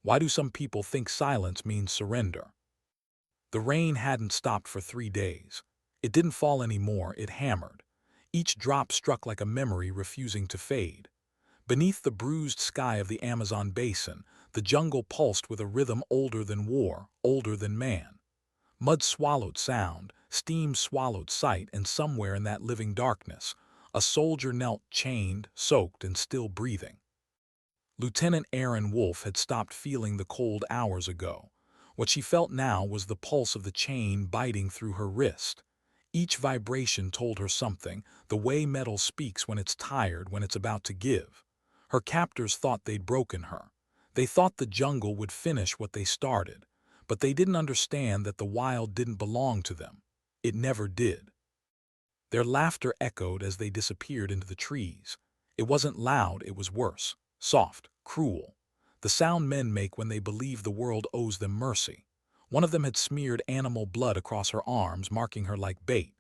Why do some people think silence means surrender? The rain hadn't stopped for 3 days. It didn't fall anymore, it hammered. Each drop struck like a memory refusing to fade. Beneath the bruised sky of the Amazon basin, the jungle pulsed with a rhythm older than war, older than man. Mud swallowed sound, steam swallowed sight, and somewhere in that living darkness, a soldier knelt chained, soaked, and still breathing. Lieutenant Aaron Wolfe had stopped feeling the cold hours ago. What she felt now was the pulse of the chain biting through her wrist. Each vibration told her something, the way metal speaks when it's tired, when it's about to give. Her captors thought they'd broken her. They thought the jungle would finish what they started, but they didn't understand that the wild didn't belong to them. It never did. Their laughter echoed as they disappeared into the trees. It wasn't loud, it was worse, soft, cruel. The sound men make when they believe the world owes them mercy. One of them had smeared animal blood across her arms, marking her like bait.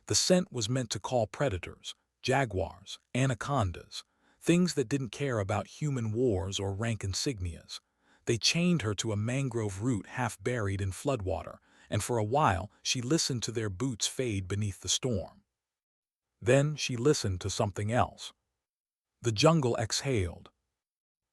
The scent was meant to call predators, jaguars, anacondas, things that didn't care about human wars or rank insignias. They chained her to a mangrove root half buried in floodwater, and for a while she listened to their boots fade beneath the storm. Then she listened to something else. The jungle exhaled.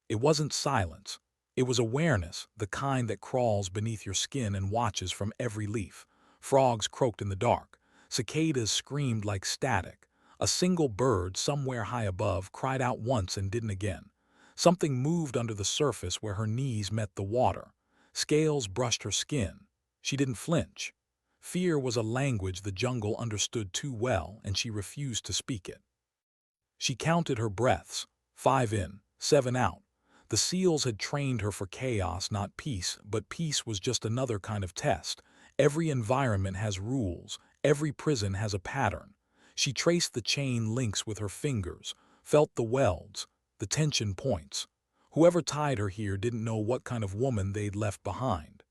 It wasn't silence. It was awareness, the kind that crawls beneath your skin and watches from every leaf. Frogs croaked in the dark. Cicadas screamed like static. A single bird somewhere high above cried out once and didn't again. Something moved under the surface where her knees met the water. Scales brushed her skin. She didn't flinch. Fear was a language the jungle understood too well, and she refused to speak it. She counted her breaths, 5 in, 7 out. The seals had trained her for chaos, not peace, but peace was just another kind of test. Every environment has rules, every prison has a pattern. She traced the chain links with her fingers, felt the welds, the tension points. Whoever tied her here didn't know what kind of woman they'd left behind.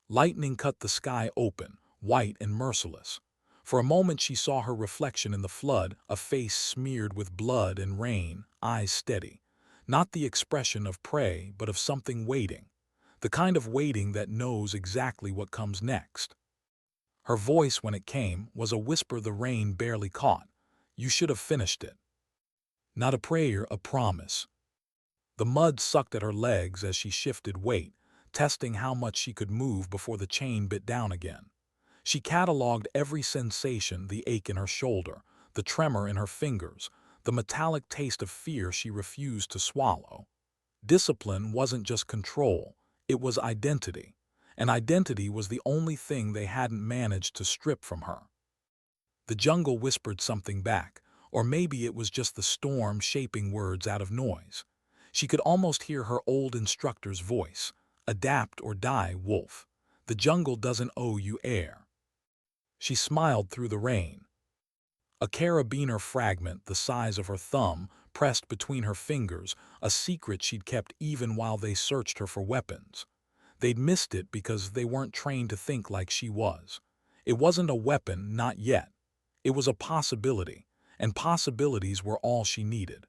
Lightning cut the sky open, white and merciless. For a moment she saw her reflection in the flood, a face smeared with blood and rain, eyes steady. Not the expression of prey, but of something waiting. The kind of waiting that knows exactly what comes next. Her voice, when it came, was a whisper the rain barely caught. You should have finished it. Not a prayer, a promise. The mud sucked at her legs as she shifted weight, testing how much she could move before the chain bit down again. She catalogued every sensation, the ache in her shoulder, the tremor in her fingers, the metallic taste of fear she refused to swallow. Discipline wasn't just control, it was identity. And identity was the only thing they hadn't managed to strip from her. The jungle whispered something back, or maybe it was just the storm shaping words out of noise. She could almost hear her old instructor's voice. Adapt or die, Wolf. The jungle doesn't owe you air. She smiled through the rain. A carabiner fragment the size of her thumb pressed between her fingers, a secret she'd kept even while they searched her for weapons. They'd missed it because they weren't trained to think like she was. It wasn't a weapon, not yet. It was a possibility, and possibilities were all she needed.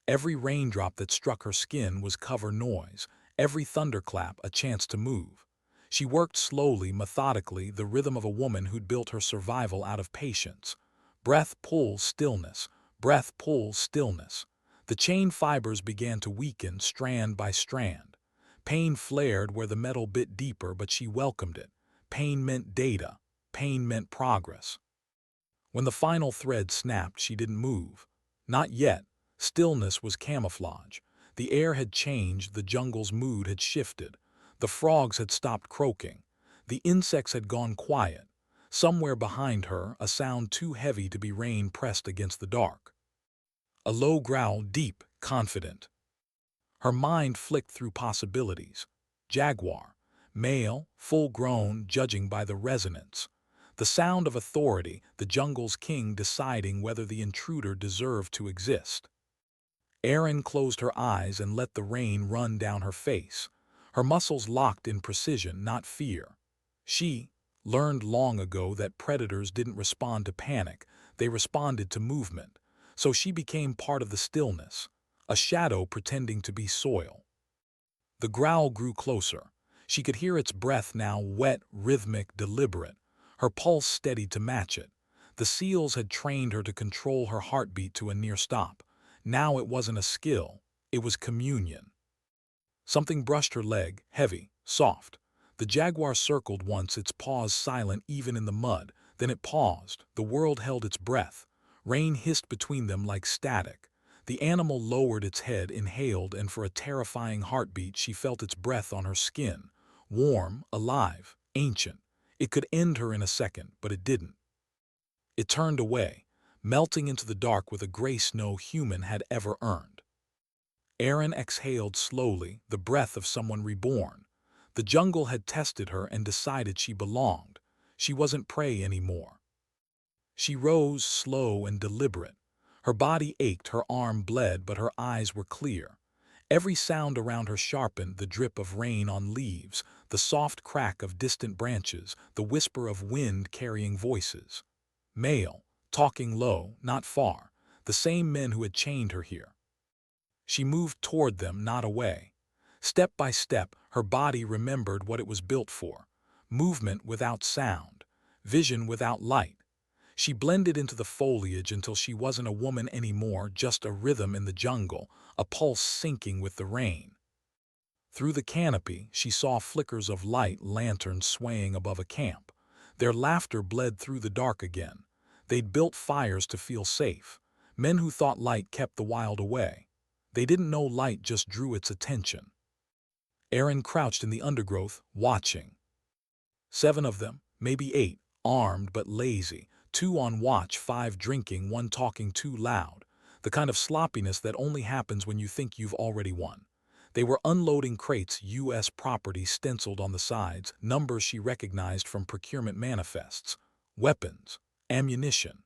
Every raindrop that struck her skin was cover noise, every thunderclap a chance to move. She worked slowly, methodically, the rhythm of a woman who'd built her survival out of patience. Breath, pull, stillness. Breath, pull, stillness. The chain fibers began to weaken, strand by strand. Pain flared where the metal bit deeper, but she welcomed it. Pain meant data. Pain meant progress. When the final thread snapped, she didn't move. Not yet. Stillness was camouflage. The air had changed, the jungle's mood had shifted. The frogs had stopped croaking. The insects had gone quiet. Somewhere behind her, a sound too heavy to be rain pressed against the dark. A low growl, deep, confident. Her mind flicked through possibilities. Jaguar. Male, full-grown, judging by the resonance. The sound of authority, the jungle's king deciding whether the intruder deserved to exist. Erin closed her eyes and let the rain run down her face. Her muscles locked in precision, not fear. She learned long ago that predators didn't respond to panic, they responded to movement. So she became part of the stillness, a shadow pretending to be soil. The growl grew closer. She could hear its breath now, wet, rhythmic, deliberate. Her pulse steadied to match it. The seals had trained her to control her heartbeat to a near stop. Now it wasn't a skill, it was communion. Something brushed her leg, heavy, soft. The jaguar circled once, its paws silent even in the mud. Then it paused. The world held its breath. Rain hissed between them like static. The animal lowered its head, inhaled, and for a terrifying heartbeat she felt its breath on her skin. Warm, alive, ancient. It could end her in a second, but it didn't. It turned away, melting into the dark with a grace no human had ever earned. Aaron exhaled slowly, the breath of someone reborn. The jungle had tested her and decided she belonged. She wasn't prey anymore. She rose, slow and deliberate. Her body ached, her arm bled, but her eyes were clear. Every sound around her sharpened, the drip of rain on leaves, the soft crack of distant branches, the whisper of wind carrying voices. Male, talking low, not far, the same men who had chained her here. She moved toward them, not away. Step by step, her body remembered what it was built for. Movement without sound, vision without light. She blended into the foliage until she wasn't a woman anymore, just a rhythm in the jungle, a pulse syncing with the rain. Through the canopy, she saw flickers of light, lanterns swaying above a camp. Their laughter bled through the dark again. They'd built fires to feel safe. Men who thought light kept the wild away. They didn't know light just drew its attention. Aaron crouched in the undergrowth, watching. 7 of them, maybe 8, armed but lazy. 2 on watch, 5 drinking, 1 talking too loud. The kind of sloppiness that only happens when you think you've already won. They were unloading crates, U.S. property stenciled on the sides, numbers she recognized from procurement manifests. Weapons, ammunition,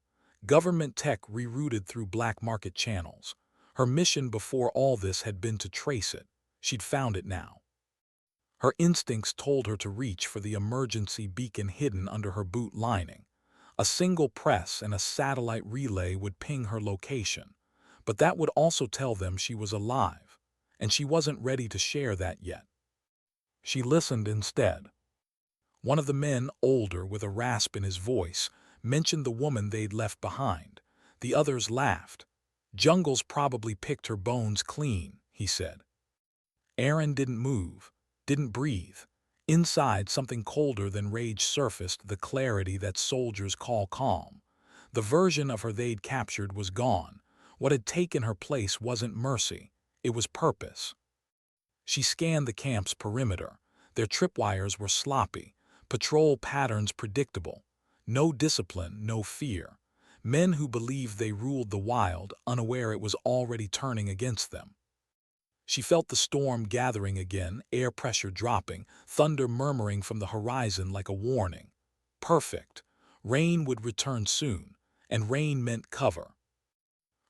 government tech rerouted through black market channels. Her mission before all this had been to trace it. She'd found it now. Her instincts told her to reach for the emergency beacon hidden under her boot lining. A single press and a satellite relay would ping her location. But that would also tell them she was alive, and she wasn't ready to share that yet. She listened instead. One of the men, older with a rasp in his voice, mentioned the woman they'd left behind. The others laughed. Jungles probably picked her bones clean, he said. Aaron didn't move, didn't breathe. Inside, something colder than rage surfaced, the clarity that soldiers call calm. The version of her they'd captured was gone. What had taken her place wasn't mercy, it was purpose. She scanned the camp's perimeter. Their tripwires were sloppy, patrol patterns predictable. No discipline, no fear. Men who believed they ruled the wild, unaware it was already turning against them. She felt the storm gathering again, air pressure dropping, thunder murmuring from the horizon like a warning. Perfect. Rain would return soon, and rain meant cover.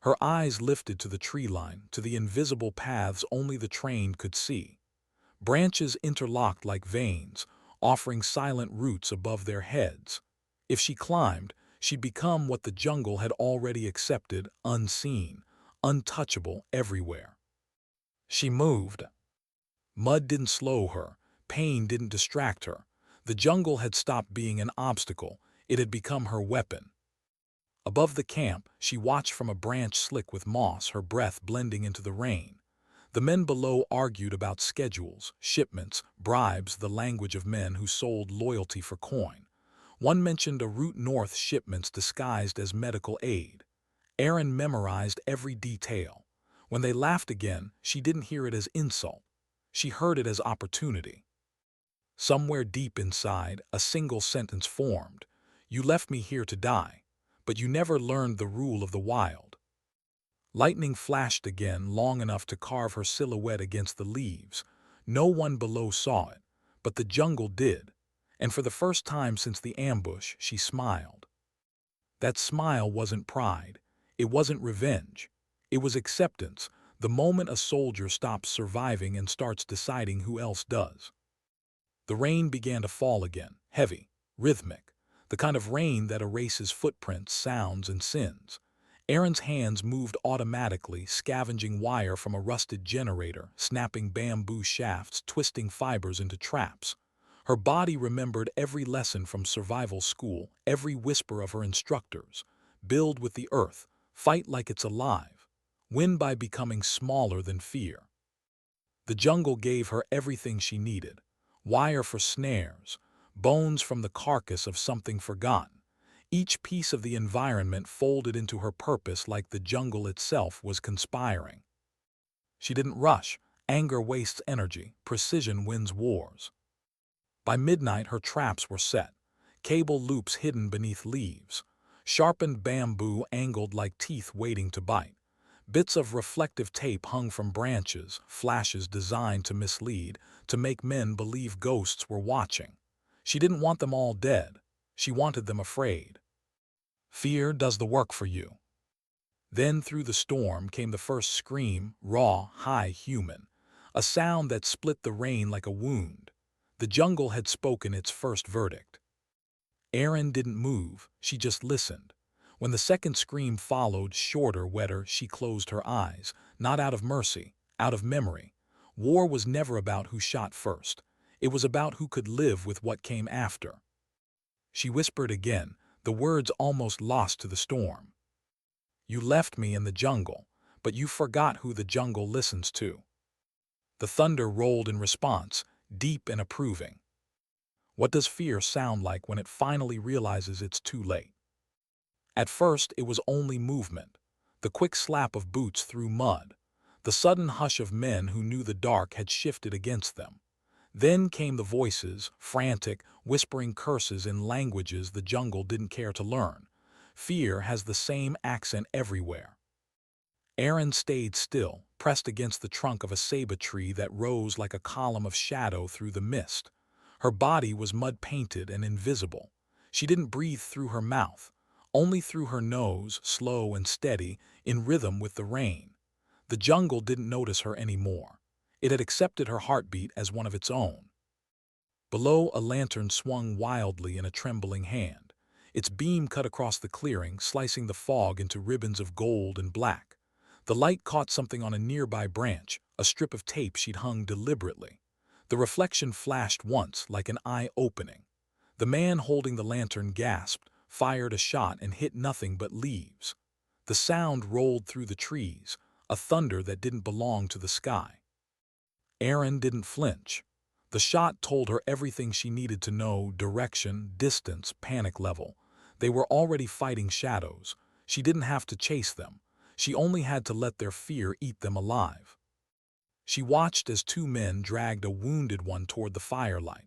Her eyes lifted to the tree line, to the invisible paths only the trained could see. Branches interlocked like veins, offering silent roots above their heads. If she climbed, she'd become what the jungle had already accepted, unseen, untouchable everywhere. She moved. Mud didn't slow her, pain didn't distract her. The jungle had stopped being an obstacle, it had become her weapon. Above the camp, she watched from a branch slick with moss, her breath blending into the rain. The men below argued about schedules, shipments, bribes, the language of men who sold loyalty for coin. One mentioned a route north, shipments disguised as medical aid. Aaron memorized every detail. When they laughed again, she didn't hear it as insult. She heard it as opportunity. Somewhere deep inside, a single sentence formed. You left me here to die, but you never learned the rule of the wild. Lightning flashed again, long enough to carve her silhouette against the leaves. No one below saw it, but the jungle did, and for the first time since the ambush, she smiled. That smile wasn't pride, it wasn't revenge. It was acceptance, the moment a soldier stops surviving and starts deciding who else does. The rain began to fall again, heavy, rhythmic, the kind of rain that erases footprints, sounds, and sins. Erin's hands moved automatically, scavenging wire from a rusted generator, snapping bamboo shafts, twisting fibers into traps. Her body remembered every lesson from survival school, every whisper of her instructors. Build with the earth, fight like it's alive, win by becoming smaller than fear. The jungle gave her everything she needed: wire for snares, bones from the carcass of something forgotten. Each piece of the environment folded into her purpose like the jungle itself was conspiring. She didn't rush. Anger wastes energy. Precision wins wars. By midnight, her traps were set, cable loops hidden beneath leaves, sharpened bamboo angled like teeth waiting to bite. Bits of reflective tape hung from branches, flashes designed to mislead, to make men believe ghosts were watching. She didn't want them all dead. She wanted them afraid. Fear does the work for you. Then through the storm came the first scream, raw, high, human, a sound that split the rain like a wound. The jungle had spoken its first verdict. Erin didn't move, she just listened. When the second scream followed, shorter, wetter, she closed her eyes, not out of mercy, out of memory. War was never about who shot first. It was about who could live with what came after. She whispered again, the words almost lost to the storm. You left me in the jungle, but you forgot who the jungle listens to. The thunder rolled in response, deep and approving. What does fear sound like when it finally realizes it's too late? At first, it was only movement, the quick slap of boots through mud, the sudden hush of men who knew the dark had shifted against them. Then came the voices, frantic, whispering curses in languages the jungle didn't care to learn. Fear has the same accent everywhere. Erin stayed still, pressed against the trunk of a ceiba tree that rose like a column of shadow through the mist. Her body was mud-painted and invisible. She didn't breathe through her mouth, only through her nose, slow and steady, in rhythm with the rain. The jungle didn't notice her anymore. It had accepted her heartbeat as one of its own. Below, a lantern swung wildly in a trembling hand. Its beam cut across the clearing, slicing the fog into ribbons of gold and black. The light caught something on a nearby branch, a strip of tape she'd hung deliberately. The reflection flashed once, like an eye opening. The man holding the lantern gasped, fired a shot, and hit nothing but leaves. The sound rolled through the trees, a thunder that didn't belong to the sky. Erin didn't flinch. The shot told her everything she needed to know: direction, distance, panic level. They were already fighting shadows. She didn't have to chase them. She only had to let their fear eat them alive. She watched as two men dragged a wounded one toward the firelight.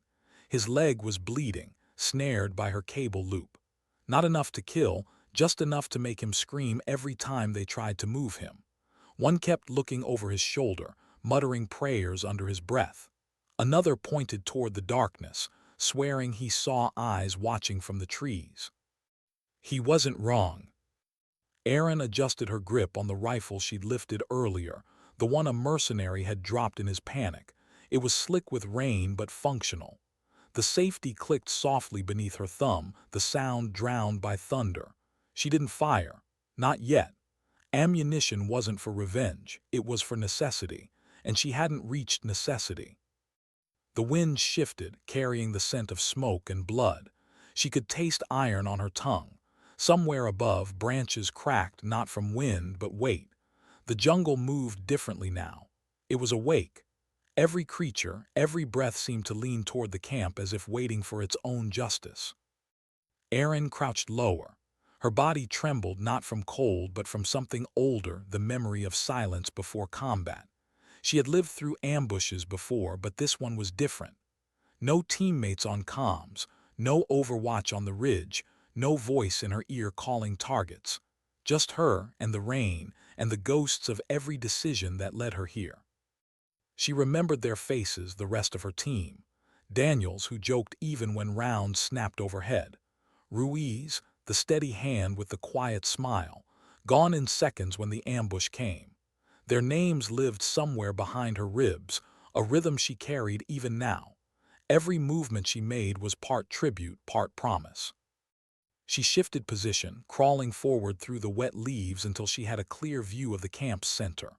His leg was bleeding, snared by her cable loop. Not enough to kill, just enough to make him scream every time they tried to move him. One kept looking over his shoulder, muttering prayers under his breath. Another pointed toward the darkness, swearing he saw eyes watching from the trees. He wasn't wrong. Erin adjusted her grip on the rifle she'd lifted earlier, the one a mercenary had dropped in his panic. It was slick with rain but functional. The safety clicked softly beneath her thumb, the sound drowned by thunder. She didn't fire. Not yet. Ammunition wasn't for revenge, it was for necessity, and she hadn't reached necessity. The wind shifted, carrying the scent of smoke and blood. She could taste iron on her tongue. Somewhere above, branches cracked not from wind but weight. The jungle moved differently now. It was awake. Every creature, every breath seemed to lean toward the camp as if waiting for its own justice. Erin crouched lower. Her body trembled not from cold but from something older, the memory of silence before combat. She had lived through ambushes before, but this one was different. No teammates on comms, no overwatch on the ridge, no voice in her ear calling targets. Just her and the rain and the ghosts of every decision that led her here. She remembered their faces, the rest of her team. Daniels, who joked even when rounds snapped overhead. Ruiz, the steady hand with the quiet smile, gone in seconds when the ambush came. Their names lived somewhere behind her ribs, a rhythm she carried even now. Every movement she made was part tribute, part promise. She shifted position, crawling forward through the wet leaves until she had a clear view of the camp's center.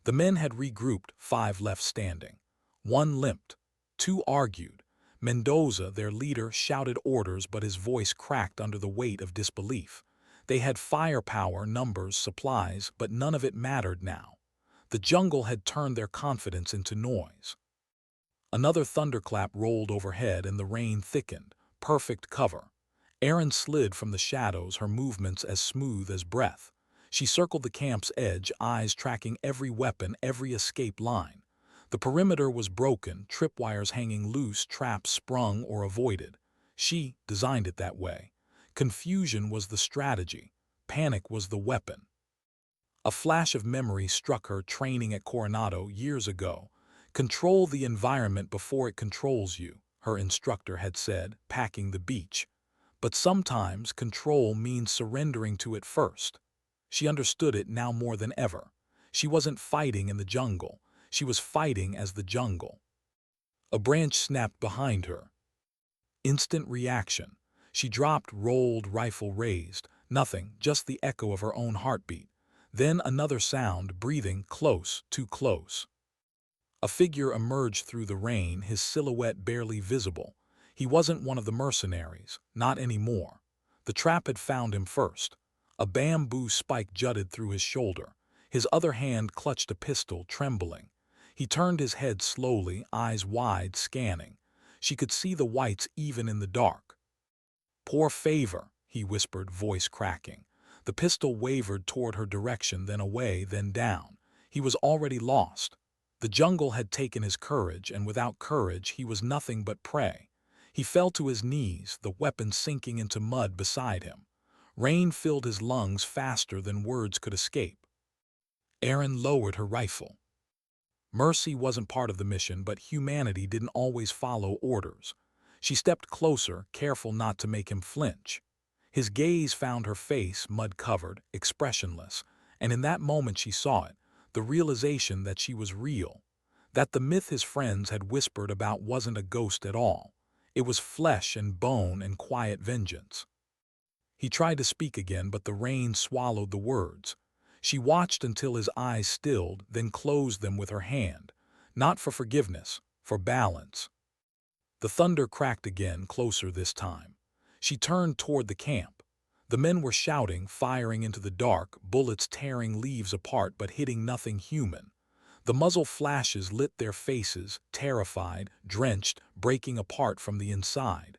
The men had regrouped, 5 left standing. 1 limped. 2 argued. Mendoza, their leader, shouted orders, but his voice cracked under the weight of disbelief. They had firepower, numbers, supplies, but none of it mattered now. The jungle had turned their confidence into noise. Another thunderclap rolled overhead and the rain thickened. Perfect cover. Erin slid from the shadows, her movements as smooth as breath. She circled the camp's edge, eyes tracking every weapon, every escape line. The perimeter was broken, tripwires hanging loose, traps sprung or avoided. She designed it that way. Confusion was the strategy. Panic was the weapon. A flash of memory struck her, training at Coronado years ago. Control the environment before it controls you, her instructor had said, packing the beach. But sometimes control means surrendering to it first. She understood it now more than ever. She wasn't fighting in the jungle. She was fighting as the jungle. A branch snapped behind her. Instant reaction. She dropped, rolled, rifle raised. Nothing, just the echo of her own heartbeat. Then another sound, breathing, close, too close. A figure emerged through the rain, his silhouette barely visible. He wasn't one of the mercenaries, not anymore. The trap had found him first. A bamboo spike jutted through his shoulder. His other hand clutched a pistol, trembling. He turned his head slowly, eyes wide, scanning. She could see the whites even in the dark. "Poor favor," he whispered, voice cracking. The pistol wavered toward her direction, then away, then down. He was already lost. The jungle had taken his courage, and without courage he was nothing but prey. He fell to his knees, the weapon sinking into mud beside him. Rain filled his lungs faster than words could escape. Erin lowered her rifle. Mercy wasn't part of the mission, but humanity didn't always follow orders. She stepped closer, careful not to make him flinch. His gaze found her face, mud-covered, expressionless, and in that moment she saw it, the realization that she was real, that the myth his friends had whispered about wasn't a ghost at all. It was flesh and bone and quiet vengeance. He tried to speak again, but the rain swallowed the words. She watched until his eyes stilled, then closed them with her hand, not for forgiveness, for balance. The thunder cracked again, closer this time. She turned toward the camp. The men were shouting, firing into the dark, bullets tearing leaves apart but hitting nothing human. The muzzle flashes lit their faces, terrified, drenched, breaking apart from the inside.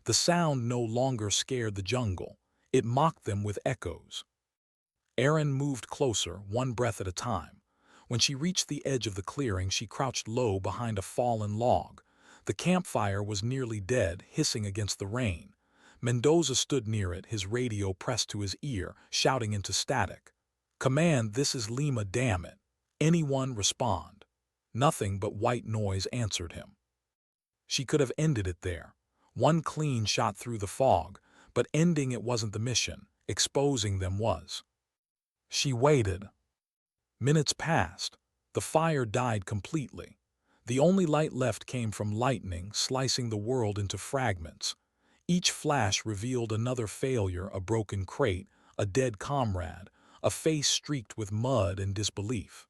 The sound no longer scared the jungle. It mocked them with echoes. Erin moved closer, one breath at a time. When she reached the edge of the clearing, she crouched low behind a fallen log. The campfire was nearly dead, hissing against the rain. Mendoza stood near it, his radio pressed to his ear, shouting into static. "Command, this is Lima, damn it. Anyone respond." Nothing but white noise answered him. She could have ended it there. One clean shot through the fog, but ending it wasn't the mission. Exposing them was. She waited. Minutes passed. The fire died completely. The only light left came from lightning, slicing the world into fragments. Each flash revealed another failure, a broken crate, a dead comrade, a face streaked with mud and disbelief.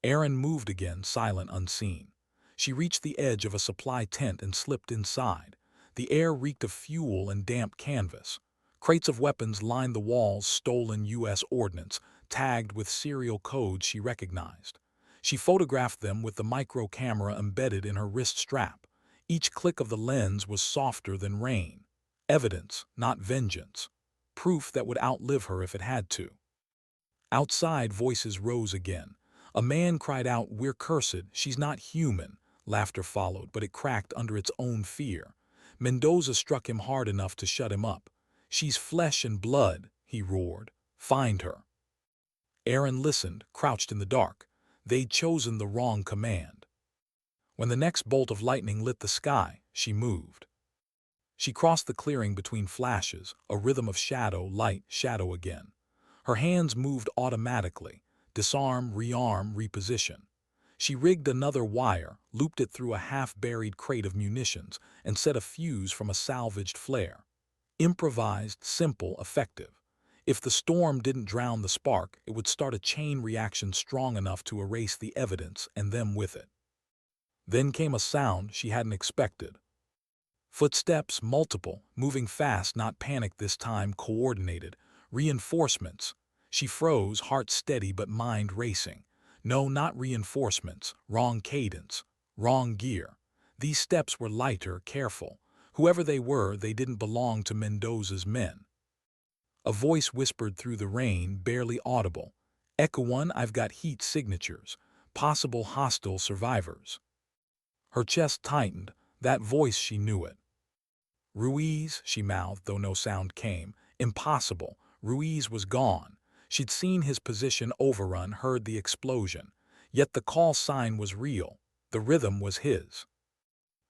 Erin moved again, silent, unseen. She reached the edge of a supply tent and slipped inside. The air reeked of fuel and damp canvas. Crates of weapons lined the walls, stolen U.S. ordnance, tagged with serial codes she recognized. She photographed them with the micro camera embedded in her wrist strap. Each click of the lens was softer than rain. Evidence, not vengeance. Proof that would outlive her if it had to. Outside, voices rose again. A man cried out, "We're cursed, she's not human." Laughter followed, but it cracked under its own fear. Mendoza struck him hard enough to shut him up. "She's flesh and blood," he roared. "Find her." Erin listened, crouched in the dark. They'd chosen the wrong command. When the next bolt of lightning lit the sky, she moved. She crossed the clearing between flashes, a rhythm of shadow, light, shadow again. Her hands moved automatically. Disarm, rearm, reposition. She rigged another wire, looped it through a half-buried crate of munitions, and set a fuse from a salvaged flare. Improvised, simple, effective. If the storm didn't drown the spark, it would start a chain reaction strong enough to erase the evidence and them with it. Then came a sound she hadn't expected. Footsteps, multiple, moving fast, not panicked this time, coordinated. Reinforcements. She froze, heart steady but mind racing. No, not reinforcements. Wrong cadence. Wrong gear. These steps were lighter, careful. Whoever they were, they didn't belong to Mendoza's men. A voice whispered through the rain, barely audible. Echo 1, I've got heat signatures. Possible hostile survivors. Her chest tightened. That voice, she knew it. Ruiz, she mouthed, though no sound came. Impossible. Ruiz was gone. She'd seen his position overrun, heard the explosion. Yet the call sign was real. The rhythm was his.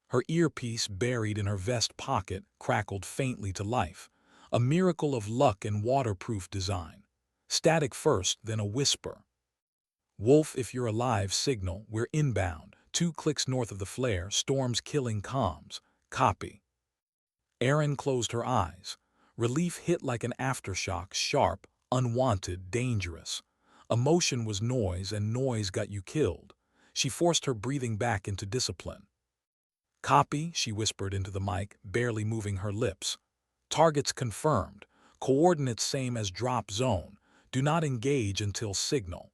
Her earpiece, buried in her vest pocket, crackled faintly to life. A miracle of luck and waterproof design. Static first, then a whisper. Wolf, if you're alive, signal. We're inbound. 2 clicks north of the flare. Storm's killing comms. Copy. Erin closed her eyes. Relief hit like an aftershock, sharp, unwanted, dangerous. Emotion was noise, and noise got you killed. She forced her breathing back into discipline. Copy, she whispered into the mic, barely moving her lips. Targets confirmed. Coordinates same as drop zone. Do not engage until signal.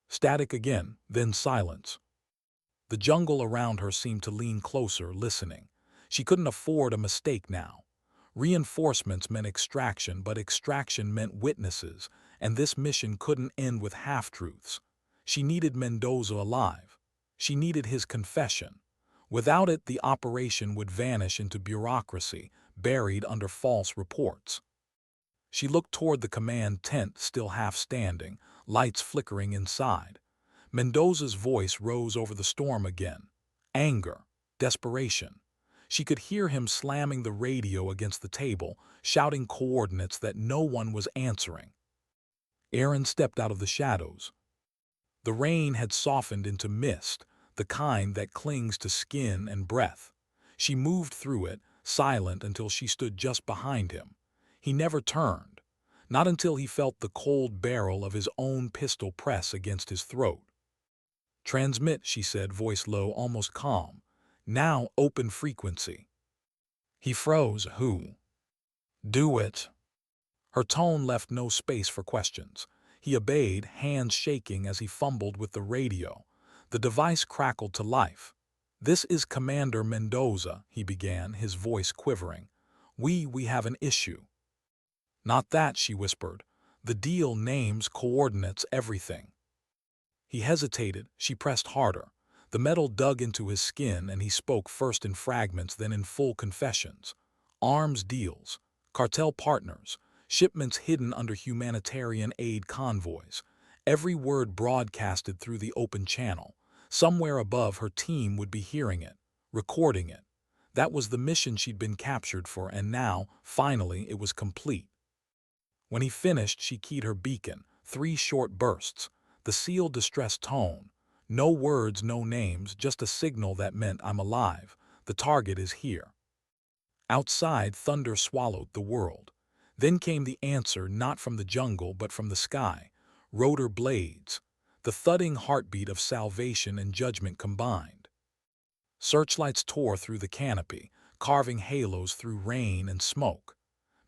Static again, then silence. The jungle around her seemed to lean closer, listening. She couldn't afford a mistake now. Reinforcements meant extraction, but extraction meant witnesses, and this mission couldn't end with half-truths. She needed Mendoza alive. She needed his confession. Without it, the operation would vanish into bureaucracy, buried under false reports. She looked toward the command tent, still half standing, lights flickering inside. Mendoza's voice rose over the storm again. Anger, desperation. She could hear him slamming the radio against the table, shouting coordinates that no one was answering. Erin stepped out of the shadows. The rain had softened into mist, the kind that clings to skin and breath. She moved through it, silent, until she stood just behind him. He never turned, not until he felt the cold barrel of his own pistol press against his throat. Transmit, she said, voice low, almost calm. Now open frequency. He froze. Who? Do it. Her tone left no space for questions. He obeyed, hands shaking as he fumbled with the radio. The device crackled to life. This is Commander Mendoza, he began, his voice quivering. We have an issue. Not that, she whispered. The deal, names, coordinates, everything. He hesitated. She pressed harder. The metal dug into his skin, and he spoke first in fragments, then in full confessions. Arms deals, cartel partners, shipments hidden under humanitarian aid convoys. Every word broadcasted through the open channel. Somewhere above, her team would be hearing it, recording it. That was the mission she'd been captured for, and now, finally, it was complete. When he finished, she keyed her beacon. 3 short bursts. The sealed, distressed tone. No words, no names, just a signal that meant I'm alive. The target is here. Outside, thunder swallowed the world. Then came the answer, not from the jungle, but from the sky. Rotor blades. The thudding heartbeat of salvation and judgment combined. Searchlights tore through the canopy, carving halos through rain and smoke.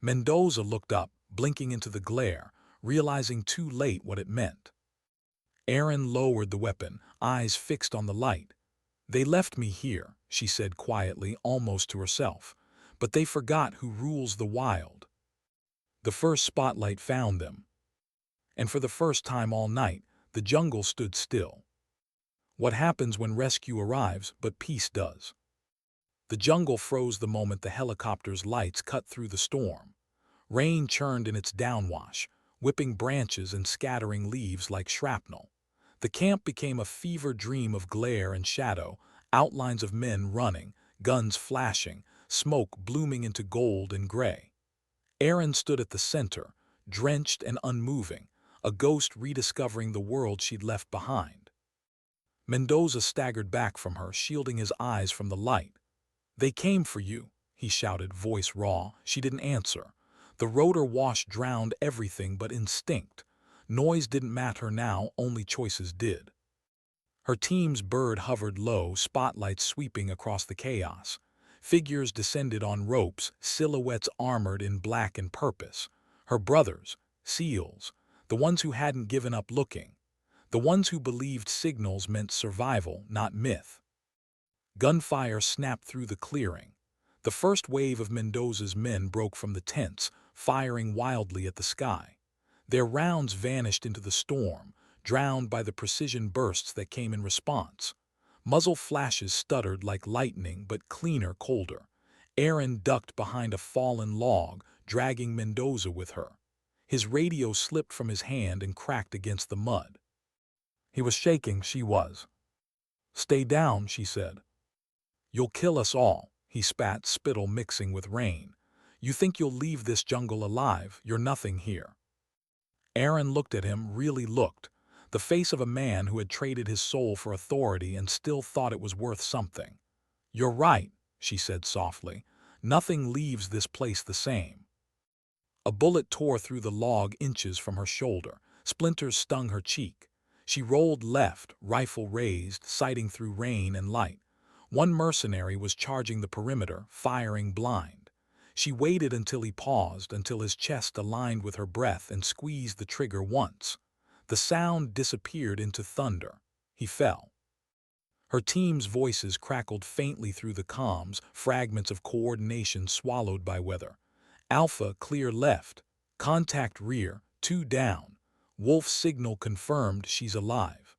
Mendoza looked up, blinking into the glare, realizing too late what it meant. Erin lowered the weapon, eyes fixed on the light. They left me here, she said quietly, almost to herself. But they forgot who rules the wild. The first spotlight found them. And for the first time all night, the jungle stood still. What happens when rescue arrives, but peace does? The jungle froze the moment the helicopter's lights cut through the storm. Rain churned in its downwash, whipping branches and scattering leaves like shrapnel. The camp became a fever dream of glare and shadow, outlines of men running, guns flashing, smoke blooming into gold and gray. Erin stood at the center, drenched and unmoving, a ghost rediscovering the world she'd left behind. Mendoza staggered back from her, shielding his eyes from the light. They came for you, he shouted, voice raw. She didn't answer. The rotor wash drowned everything but instinct. Noise didn't matter now, only choices did. Her team's bird hovered low, spotlights sweeping across the chaos. Figures descended on ropes, silhouettes armored in black and purpose. Her brothers, SEALs, the ones who hadn't given up looking. The ones who believed signals meant survival, not myth. Gunfire snapped through the clearing. The first wave of Mendoza's men broke from the tents, firing wildly at the sky. Their rounds vanished into the storm, drowned by the precision bursts that came in response. Muzzle flashes stuttered like lightning, but cleaner, colder. Aaron ducked behind a fallen log, dragging Mendoza with her. His radio slipped from his hand and cracked against the mud. He was shaking, she was. "Stay down," she said. "You'll kill us all," he spat, spittle mixing with rain. "You think you'll leave this jungle alive? You're nothing here." Aaron looked at him, really looked. The face of a man who had traded his soul for authority and still thought it was worth something. "You're right," she said softly. "Nothing leaves this place the same." A bullet tore through the log inches from her shoulder. Splinters stung her cheek. She rolled left, rifle raised, sighting through rain and light. One mercenary was charging the perimeter, firing blind. She waited until he paused, until his chest aligned with her breath, and squeezed the trigger once. The sound disappeared into thunder. He fell. Her team's voices crackled faintly through the comms, fragments of coordination swallowed by weather. Alpha, clear left. Contact rear, 2 down. Wolf's signal confirmed, she's alive.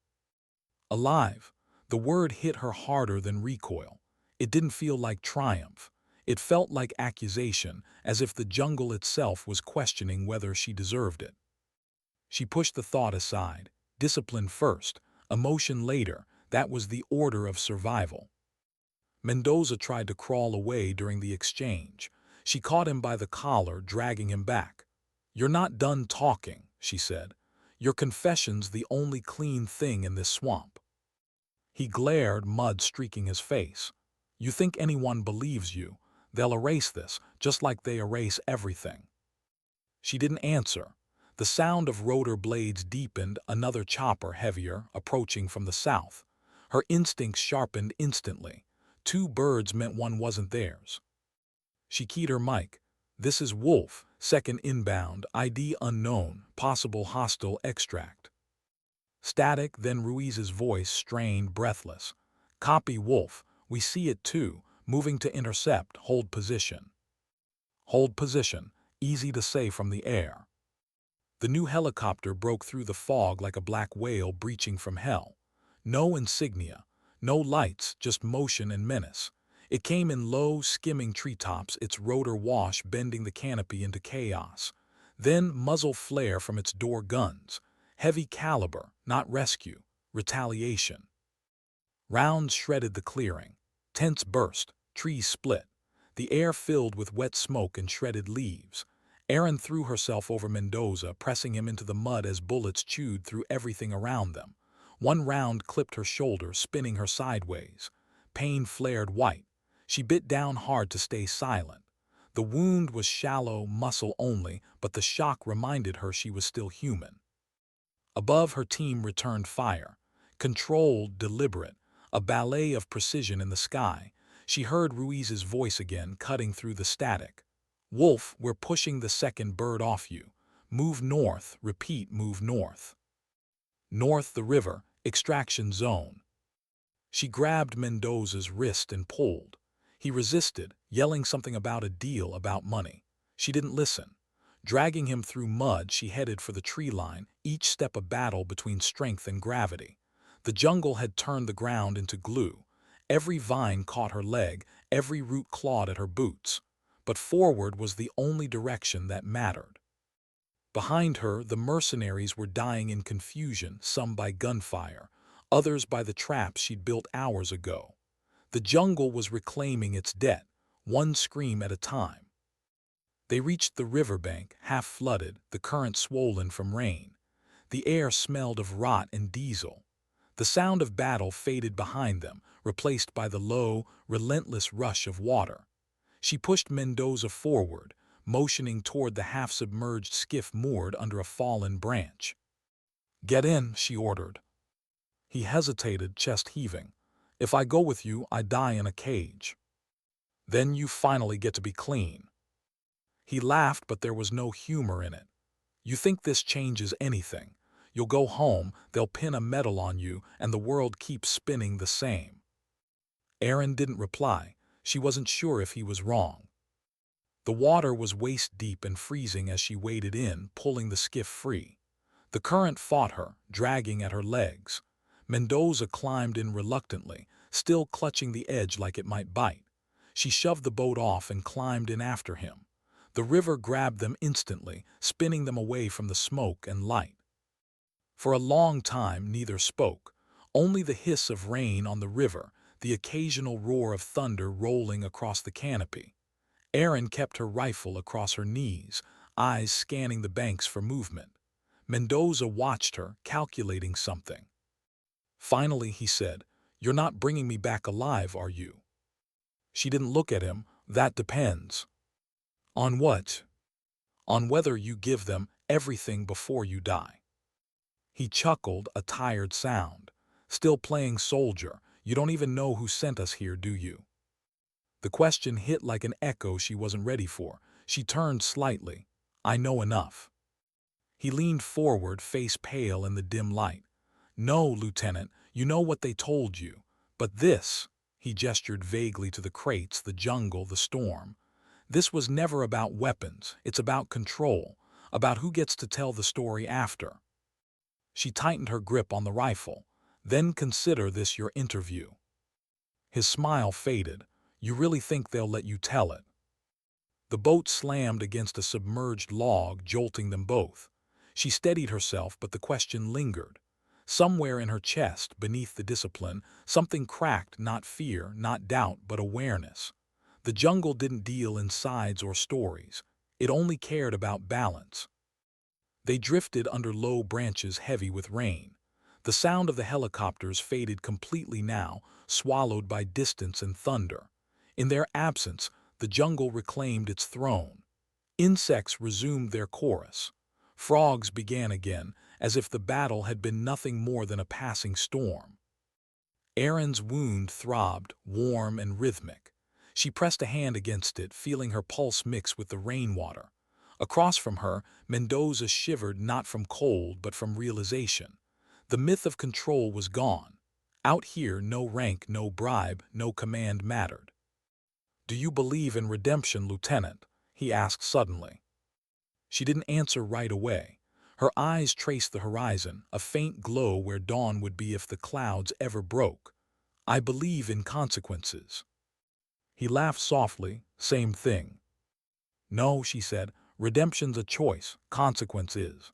Alive. The word hit her harder than recoil. It didn't feel like triumph. It felt like accusation, as if the jungle itself was questioning whether she deserved it. She pushed the thought aside. Discipline first, emotion later. That was the order of survival. Mendoza tried to crawl away during the exchange. She caught him by the collar, dragging him back. "You're not done talking," she said. "Your confession's the only clean thing in this swamp." He glared, mud streaking his face. "You think anyone believes you? They'll erase this, just like they erase everything." She didn't answer. The sound of rotor blades deepened, another chopper, heavier, approaching from the south. Her instincts sharpened instantly. 2 birds meant one wasn't theirs. She keyed her mic. "This is Wolf, second inbound, ID unknown, possible hostile extract." Static, then Ruiz's voice, strained, breathless. "Copy, Wolf. We see it too. Moving to intercept. Hold position." Hold position. Easy to say from the air. The new helicopter broke through the fog like a black whale breaching from hell. No insignia, no lights, just motion and menace. It came in low, skimming treetops, its rotor wash bending the canopy into chaos. Then muzzle flare from its door guns. Heavy caliber, not rescue, retaliation. Rounds shredded the clearing. Tents burst, trees split. The air filled with wet smoke and shredded leaves. Aaron threw herself over Mendoza, pressing him into the mud as bullets chewed through everything around them. One round clipped her shoulder, spinning her sideways. Pain flared white. She bit down hard to stay silent. The wound was shallow, muscle only, but the shock reminded her she was still human. Above, her team returned fire. Controlled, deliberate, a ballet of precision in the sky. She heard Ruiz's voice again, cutting through the static. "Wolf, we're pushing the second bird off you. Move north, repeat, move north." North, the river, extraction zone. She grabbed Mendoza's wrist and pulled. He resisted, yelling something about a deal, about money. She didn't listen. Dragging him through mud, she headed for the tree line, each step a battle between strength and gravity. The jungle had turned the ground into glue. Every vine caught her leg, every root clawed at her boots. But forward was the only direction that mattered. Behind her, the mercenaries were dying in confusion, some by gunfire, others by the traps she'd built hours ago. The jungle was reclaiming its debt, one scream at a time. They reached the riverbank, half flooded, the current swollen from rain. The air smelled of rot and diesel. The sound of battle faded behind them, replaced by the low, relentless rush of water. She pushed Mendoza forward, motioning toward the half-submerged skiff moored under a fallen branch. "Get in," she ordered. He hesitated, chest heaving. "If I go with you, I die in a cage. Then you finally get to be clean." He laughed, but there was no humor in it. "You think this changes anything? You'll go home, they'll pin a medal on you, and the world keeps spinning the same." Erin didn't reply. She wasn't sure if he was wrong. The water was waist-deep and freezing as she waded in, pulling the skiff free. The current fought her, dragging at her legs. Mendoza climbed in reluctantly, still clutching the edge like it might bite. She shoved the boat off and climbed in after him. The river grabbed them instantly, spinning them away from the smoke and light. For a long time neither spoke, only the hiss of rain on the river, the occasional roar of thunder rolling across the canopy. Erin kept her rifle across her knees, eyes scanning the banks for movement. Mendoza watched her, calculating something. Finally he said, "You're not bringing me back alive, are you?" She didn't look at him. "That depends." "On what?" "On whether you give them everything before you die." He chuckled, a tired sound. "Still playing soldier. You don't even know who sent us here, do you?" The question hit like an echo she wasn't ready for. She turned slightly. "I know enough." He leaned forward, face pale in the dim light. "No, Lieutenant, you know what they told you. But this," he gestured vaguely to the crates, the jungle, the storm. "This was never about weapons. It's about control, about who gets to tell the story after." She tightened her grip on the rifle. "Then consider this your interview." His smile faded. "You really think they'll let you tell it?" The boat slammed against a submerged log, jolting them both. She steadied herself, but the question lingered. Somewhere in her chest, beneath the discipline, something cracked, not fear, not doubt, but awareness. The jungle didn't deal in sides or stories. It only cared about balance. They drifted under low branches heavy with rain. The sound of the helicopters faded completely now, swallowed by distance and thunder. In their absence, the jungle reclaimed its throne. Insects resumed their chorus. Frogs began again, as if the battle had been nothing more than a passing storm. Erin's wound throbbed, warm and rhythmic. She pressed a hand against it, feeling her pulse mix with the rainwater. Across from her, Mendoza shivered not from cold but from realization. The myth of control was gone. Out here, no rank, no bribe, no command mattered. "Do you believe in redemption, Lieutenant?" he asked suddenly. She didn't answer right away. Her eyes traced the horizon, a faint glow where dawn would be if the clouds ever broke. "I believe in consequences." He laughed softly. "Same thing." "No," she said, "redemption's a choice, consequence is."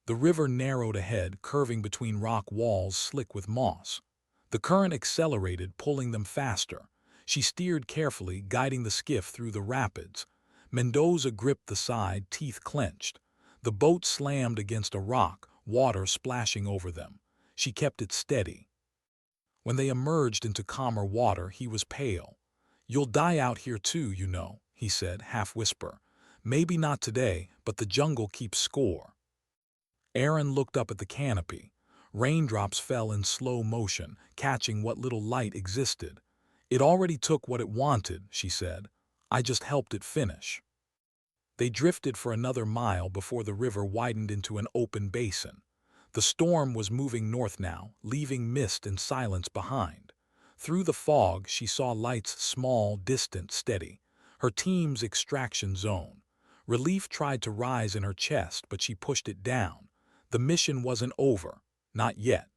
The river narrowed ahead, curving between rock walls slick with moss. The current accelerated, pulling them faster. She steered carefully, guiding the skiff through the rapids. Mendoza gripped the side, teeth clenched. The boat slammed against a rock, water splashing over them. She kept it steady. When they emerged into calmer water, he was pale. "You'll die out here too, you know," he said, half-whisper. "Maybe not today, but the jungle keeps score." Erin looked up at the canopy. Raindrops fell in slow motion, catching what little light existed. "It already took what it wanted," she said. "I just helped it finish." They drifted for another mile before the river widened into an open basin. The storm was moving north now, leaving mist and silence behind. Through the fog, she saw lights, small, distant, steady. Her team's extraction zone. Relief tried to rise in her chest, but she pushed it down. The mission wasn't over. Not yet.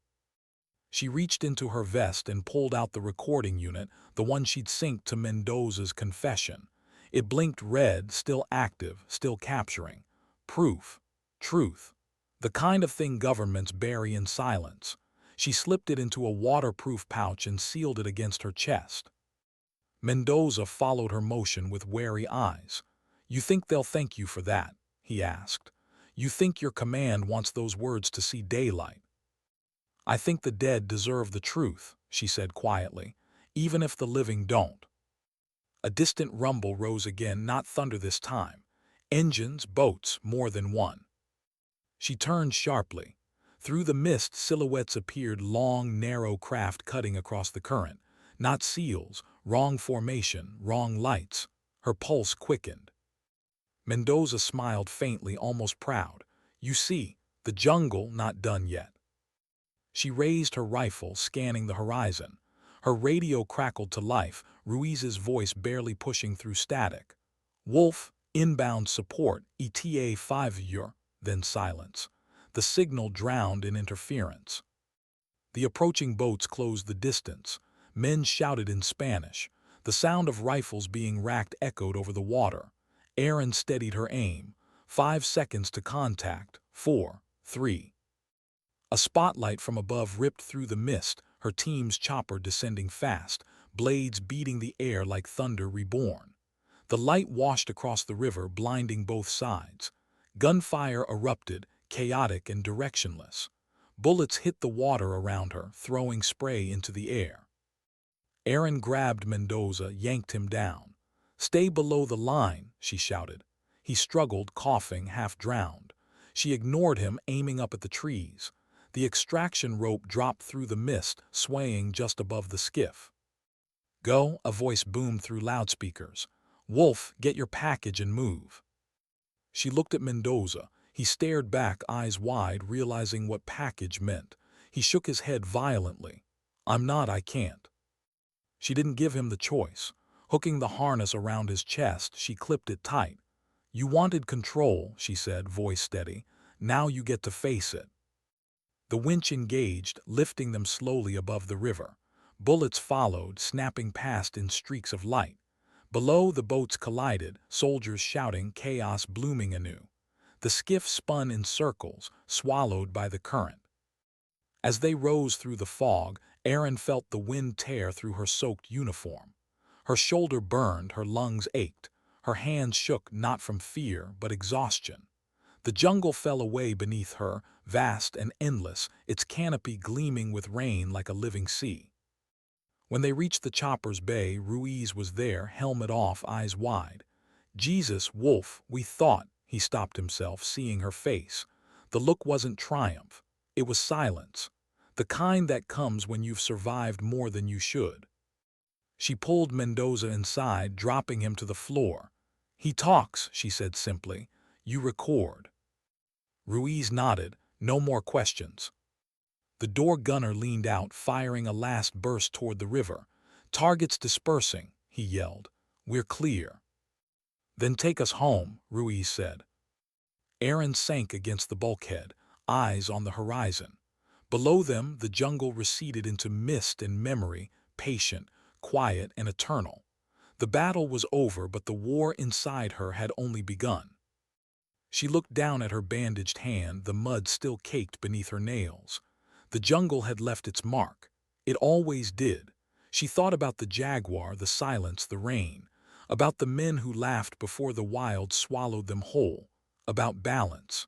She reached into her vest and pulled out the recording unit, the one she'd synced to Mendoza's confession. It blinked red, still active, still capturing. Proof. Truth. The kind of thing governments bury in silence. She slipped it into a waterproof pouch and sealed it against her chest. Mendoza followed her motion with wary eyes. "You think they'll thank you for that?" he asked. "You think your command wants those words to see daylight?" "I think the dead deserve the truth," she said quietly, "even if the living don't." A distant rumble rose again, not thunder this time. Engines, boats, more than one. She turned sharply. Through the mist, silhouettes appeared, long, narrow craft cutting across the current. Not seals, wrong formation, wrong lights. Her pulse quickened. Mendoza smiled faintly, almost proud. You see, the jungle not done yet. She raised her rifle, scanning the horizon. Her radio crackled to life, Ruiz's voice barely pushing through static. Wolf, inbound support, ETA 5 your, then silence. The signal drowned in interference. The approaching boats closed the distance. Men shouted in Spanish. The sound of rifles being racked echoed over the water. Aaron steadied her aim. 5 seconds to contact. 4, 3. A spotlight from above ripped through the mist, her team's chopper descending fast, blades beating the air like thunder reborn. The light washed across the river, blinding both sides. Gunfire erupted, chaotic and directionless. Bullets hit the water around her, throwing spray into the air. Aaron grabbed Mendoza, yanked him down. Stay below the line, she shouted. He struggled, coughing, half drowned. She ignored him, aiming up at the trees. The extraction rope dropped through the mist, swaying just above the skiff. Go, a voice boomed through loudspeakers. Wolf, get your package and move. She looked at Mendoza. He stared back, eyes wide, realizing what package meant. He shook his head violently. I can't. She didn't give him the choice. Hooking the harness around his chest, she clipped it tight. You wanted control, she said, voice steady. Now you get to face it. The winch engaged, lifting them slowly above the river. Bullets followed, snapping past in streaks of light. Below, the boats collided, soldiers shouting, chaos blooming anew. The skiff spun in circles, swallowed by the current. As they rose through the fog, Aaron felt the wind tear through her soaked uniform. Her shoulder burned, her lungs ached. Her hands shook, not from fear, but exhaustion. The jungle fell away beneath her, vast and endless, its canopy gleaming with rain like a living sea. When they reached the chopper's bay, Ruiz was there, helmet off, eyes wide. Jesus, Wolf, we thought, he stopped himself, seeing her face. The look wasn't triumph. It was silence. The kind that comes when you've survived more than you should. She pulled Mendoza inside, dropping him to the floor. He talks, she said simply. You record. Ruiz nodded. No more questions. The door gunner leaned out, firing a last burst toward the river. Targets dispersing, he yelled. We're clear. Then take us home, Ruiz said. Aaron sank against the bulkhead, eyes on the horizon. Below them, the jungle receded into mist and memory, patient, quiet, and eternal. The battle was over, but the war inside her had only begun. She looked down at her bandaged hand, the mud still caked beneath her nails. The jungle had left its mark. It always did. She thought about the jaguar, the silence, the rain, about the men who laughed before the wild swallowed them whole, about balance.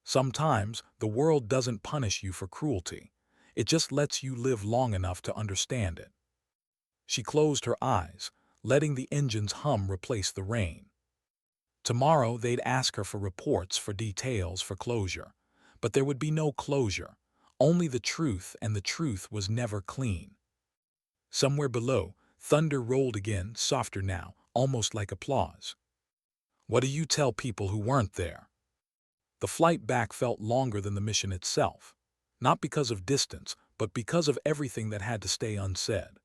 Sometimes the world doesn't punish you for cruelty. It just lets you live long enough to understand it. She closed her eyes, letting the engine's hum replace the rain. Tomorrow they'd ask her for reports, for details, for closure. But there would be no closure, only the truth, and the truth was never clean. Somewhere below, thunder rolled again, softer now, almost like applause. What do you tell people who weren't there? The flight back felt longer than the mission itself. Not because of distance, but because of everything that had to stay unsaid.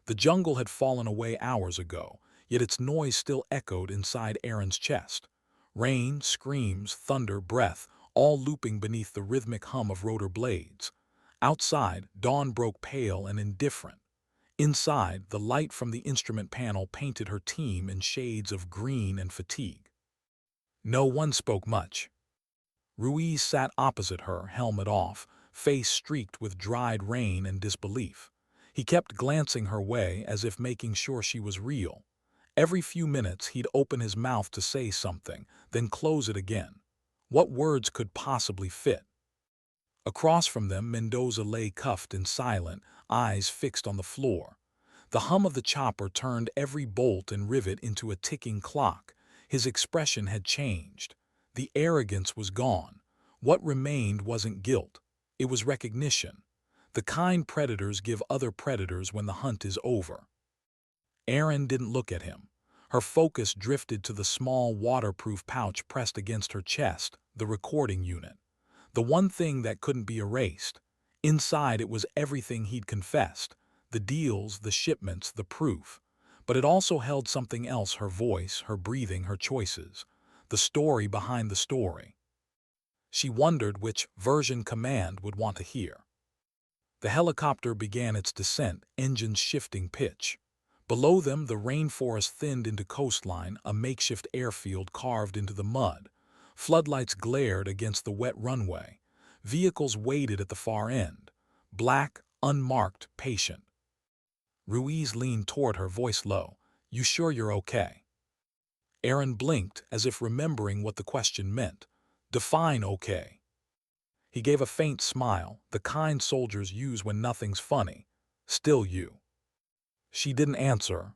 The jungle had fallen away hours ago, yet its noise still echoed inside Aaron's chest. Rain, screams, thunder, breath, all looping beneath the rhythmic hum of rotor blades. Outside, dawn broke pale and indifferent. Inside, the light from the instrument panel painted her team in shades of green and fatigue. No one spoke much. Ruiz sat opposite her, helmet off, face streaked with dried rain and disbelief. He kept glancing her way as if making sure she was real. Every few minutes he'd open his mouth to say something, then close it again. What words could possibly fit? Across from them, Mendoza lay cuffed and silent, eyes fixed on the floor. The hum of the chopper turned every bolt and rivet into a ticking clock. His expression had changed. The arrogance was gone. What remained wasn't guilt. It was recognition. The kind predators give other predators when the hunt is over. Erin didn't look at him. Her focus drifted to the small waterproof pouch pressed against her chest, the recording unit. The one thing that couldn't be erased. Inside it was everything he'd confessed. The deals, the shipments, the proof. But it also held something else: her voice, her breathing, her choices. The story behind the story. She wondered which version Command would want to hear. The helicopter began its descent, engines shifting pitch. Below them, the rainforest thinned into coastline, a makeshift airfield carved into the mud. Floodlights glared against the wet runway. Vehicles waited at the far end. Black, unmarked, patient. Ruiz leaned toward her, voice low. "You sure you're okay?" Erin blinked, as if remembering what the question meant. Define okay. He gave a faint smile, the kind soldiers use when nothing's funny. "Still you." She didn't answer.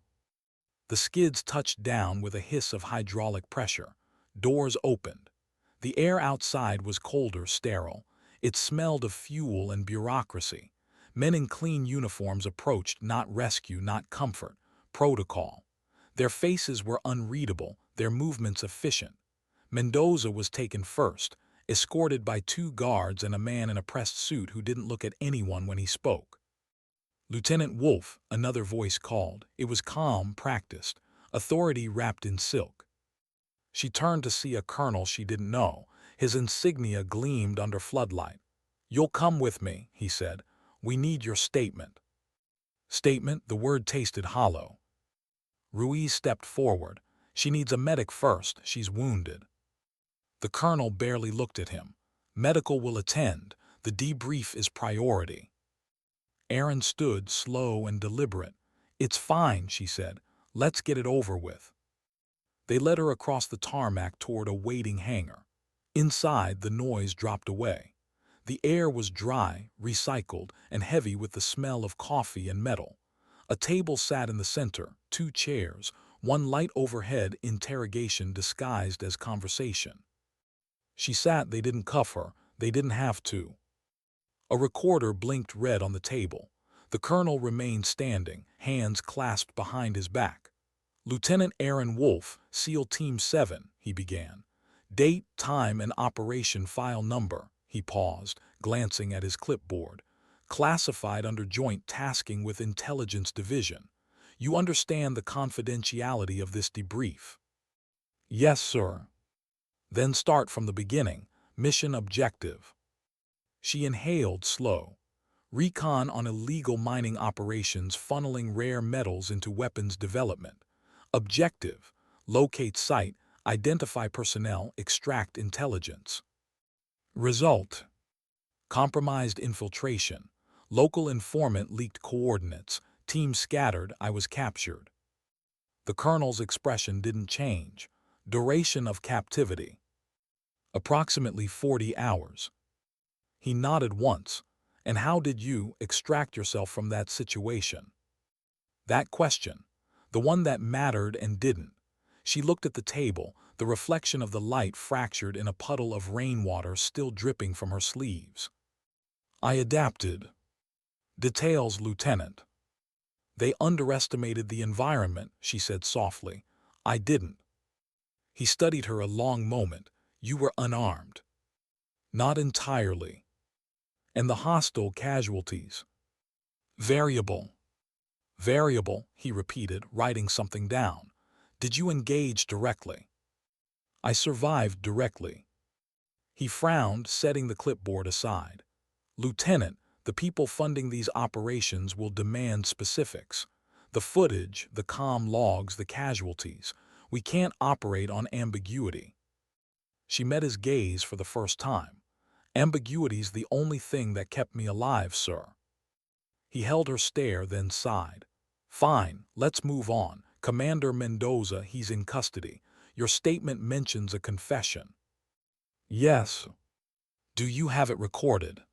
The skids touched down with a hiss of hydraulic pressure. Doors opened. The air outside was colder, sterile. It smelled of fuel and bureaucracy. Men in clean uniforms approached, not rescue, not comfort, protocol. Their faces were unreadable, their movements efficient. Mendoza was taken first, escorted by 2 guards and a man in a pressed suit who didn't look at anyone when he spoke. "Lieutenant Wolfe," another voice called. It was calm, practiced, authority wrapped in silk. She turned to see a colonel she didn't know. His insignia gleamed under floodlight. "You'll come with me," he said. "We need your statement." Statement? The word tasted hollow. Ruiz stepped forward. "She needs a medic first. She's wounded." The colonel barely looked at him. "Medical will attend. The debrief is priority." Erin stood, slow and deliberate. "It's fine," she said. "Let's get it over with." They led her across the tarmac toward a waiting hangar. Inside, the noise dropped away. The air was dry, recycled, and heavy with the smell of coffee and metal. A table sat in the center, 2 chairs, one light overhead, interrogation disguised as conversation. She sat. They didn't cuff her. They didn't have to. A recorder blinked red on the table. The colonel remained standing, hands clasped behind his back. "Lieutenant Aaron Wolfe, SEAL Team 7, he began. "Date, time, and operation file number." He paused, glancing at his clipboard. "Classified under joint tasking with Intelligence Division. You understand the confidentiality of this debrief?" "Yes, sir." "Then start from the beginning. Mission objective." She inhaled, slow. "Recon on illegal mining operations funneling rare metals into weapons development. Objective: locate site, identify personnel, extract intelligence. Result: compromised infiltration. Local informant leaked coordinates. Team scattered. I was captured." The colonel's expression didn't change. "Duration of captivity?" "Approximately 40 hours." He nodded once. "And how did you extract yourself from that situation?" That question, the one that mattered and didn't. She looked at the table, the reflection of the light fractured in a puddle of rainwater still dripping from her sleeves. "I adapted." "Details, Lieutenant." "They underestimated the environment," she said softly. "I didn't." He studied her a long moment. "You were unarmed." "Not entirely." "And the hostile casualties?" "Variable." "Variable," he repeated, writing something down. "Did you engage directly?" "I survived directly." He frowned, setting the clipboard aside. "Lieutenant, the people funding these operations will demand specifics. The footage, the comm logs, the casualties. We can't operate on ambiguity." She met his gaze for the first time. "Ambiguity's the only thing that kept me alive, sir." He held her stare, then sighed. "Fine, let's move on. Commander Mendoza, he's in custody. Your statement mentions a confession." "Yes." "Do you have it recorded?"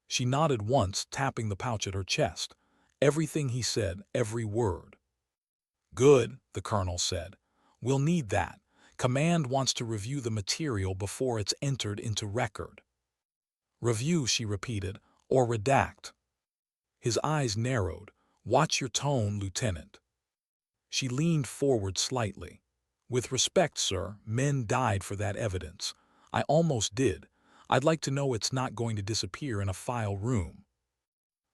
She nodded once, tapping the pouch at her chest. Everything he said, every word. Good, the colonel said. We'll need that. Command wants to review the material before it's entered into record. Review, she repeated, or redact. His eyes narrowed. Watch your tone, Lieutenant. She leaned forward slightly. With respect, sir, men died for that evidence. I almost did. I'd like to know it's not going to disappear in a file room.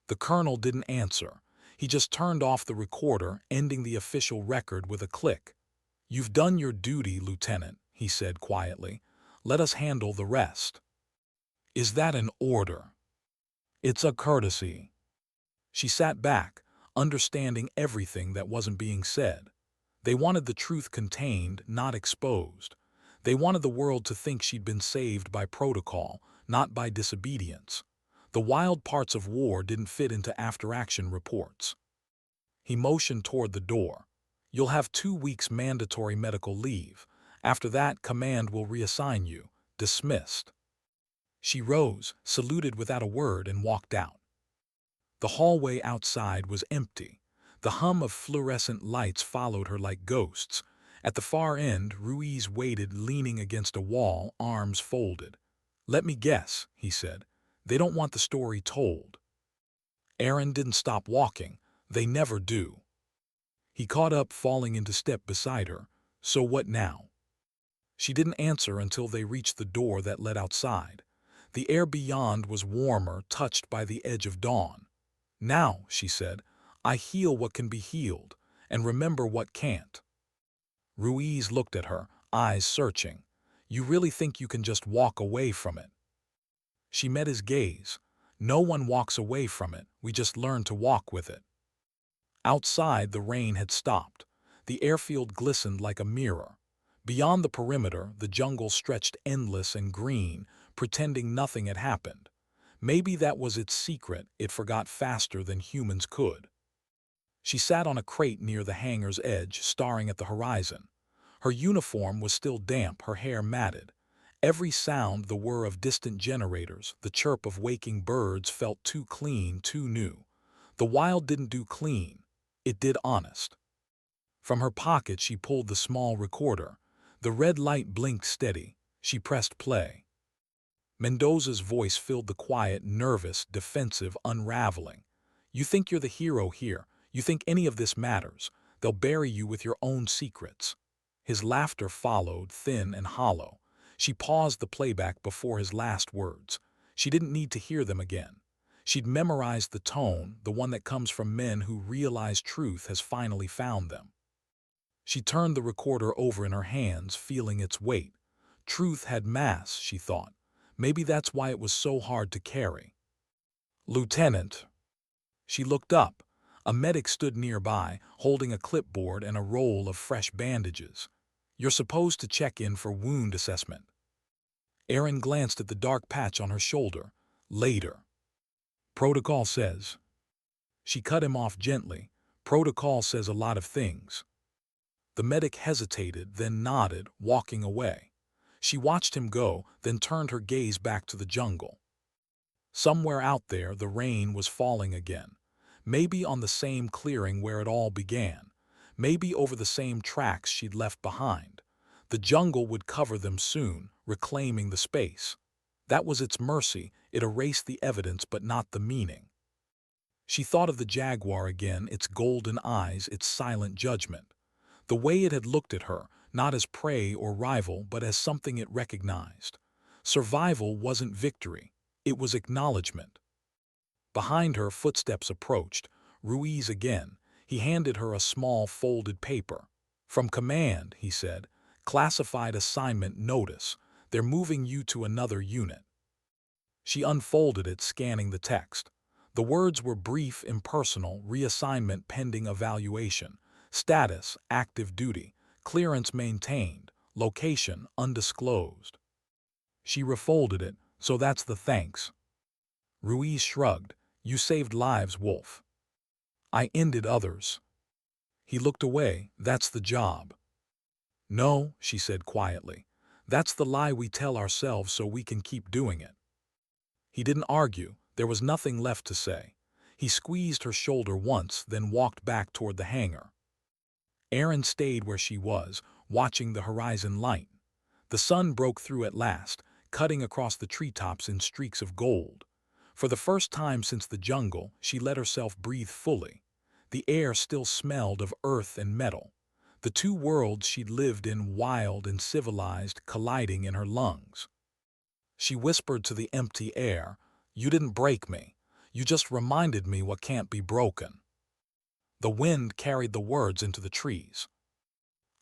The colonel didn't answer. He just turned off the recorder, ending the official record with a click. You've done your duty, Lieutenant, he said quietly. Let us handle the rest. Is that an order? It's a courtesy. She sat back, understanding everything that wasn't being said. They wanted the truth contained, not exposed. They wanted the world to think she'd been saved by protocol, not by disobedience. The wild parts of war didn't fit into after-action reports. He motioned toward the door. You'll have 2 weeks mandatory medical leave. After that, command will reassign you. Dismissed. She rose, saluted without a word, and walked out. The hallway outside was empty. The hum of fluorescent lights followed her like ghosts. At the far end, Ruiz waited, leaning against a wall, arms folded. Let me guess, he said. They don't want the story told. Aaron didn't stop walking. They never do. He caught up, falling into step beside her. So what now? She didn't answer until they reached the door that led outside. The air beyond was warmer, touched by the edge of dawn. Now, she said, I heal what can be healed, and remember what can't. Ruiz looked at her, eyes searching. You really think you can just walk away from it? She met his gaze. No one walks away from it, we just learn to walk with it. Outside, the rain had stopped. The airfield glistened like a mirror. Beyond the perimeter, the jungle stretched endless and green, pretending nothing had happened. Maybe that was its secret, it forgot faster than humans could. She sat on a crate near the hangar's edge, staring at the horizon. Her uniform was still damp, her hair matted. Every sound, the whir of distant generators, the chirp of waking birds, felt too clean, too new. The wild didn't do clean. It did honest. From her pocket she pulled the small recorder. The red light blinked steady. She pressed play. Mendoza's voice filled the quiet, nervous, defensive, unraveling. You think you're the hero here. You think any of this matters. They'll bury you with your own secrets. His laughter followed, thin and hollow. She paused the playback before his last words. She didn't need to hear them again. She'd memorized the tone, the one that comes from men who realize truth has finally found them. She turned the recorder over in her hands, feeling its weight. Truth had mass, she thought. Maybe that's why it was so hard to carry. Lieutenant. She looked up. A medic stood nearby, holding a clipboard and a roll of fresh bandages. You're supposed to check in for wound assessment. Aaron glanced at the dark patch on her shoulder. Later. Protocol says. She cut him off gently. Protocol says a lot of things. The medic hesitated, then nodded, walking away. She watched him go, then turned her gaze back to the jungle. Somewhere out there, the rain was falling again. Maybe on the same clearing where it all began. Maybe over the same tracks she'd left behind. The jungle would cover them soon, reclaiming the space. That was its mercy. It erased the evidence but not the meaning. She thought of the jaguar again, its golden eyes, its silent judgment. The way it had looked at her, not as prey or rival, but as something it recognized. Survival wasn't victory. It was acknowledgement. Behind her, footsteps approached. Ruiz again. He handed her a small folded paper. From command, he said. Classified assignment notice. They're moving you to another unit. She unfolded it, scanning the text. The words were brief, impersonal, reassignment pending evaluation. Status, active duty. Clearance maintained. Location, undisclosed. She refolded it. So that's the thanks. Ruiz shrugged. You saved lives, Wolf. I ended others. He looked away. That's the job. No, she said quietly. That's the lie we tell ourselves so we can keep doing it. He didn't argue. There was nothing left to say. He squeezed her shoulder once, then walked back toward the hangar. Erin stayed where she was, watching the horizon light. The sun broke through at last, cutting across the treetops in streaks of gold. For the first time since the jungle, she let herself breathe fully. The air still smelled of earth and metal. The two worlds she'd lived in, wild and civilized, colliding in her lungs. She whispered to the empty air, "You didn't break me. You just reminded me what can't be broken." The wind carried the words into the trees.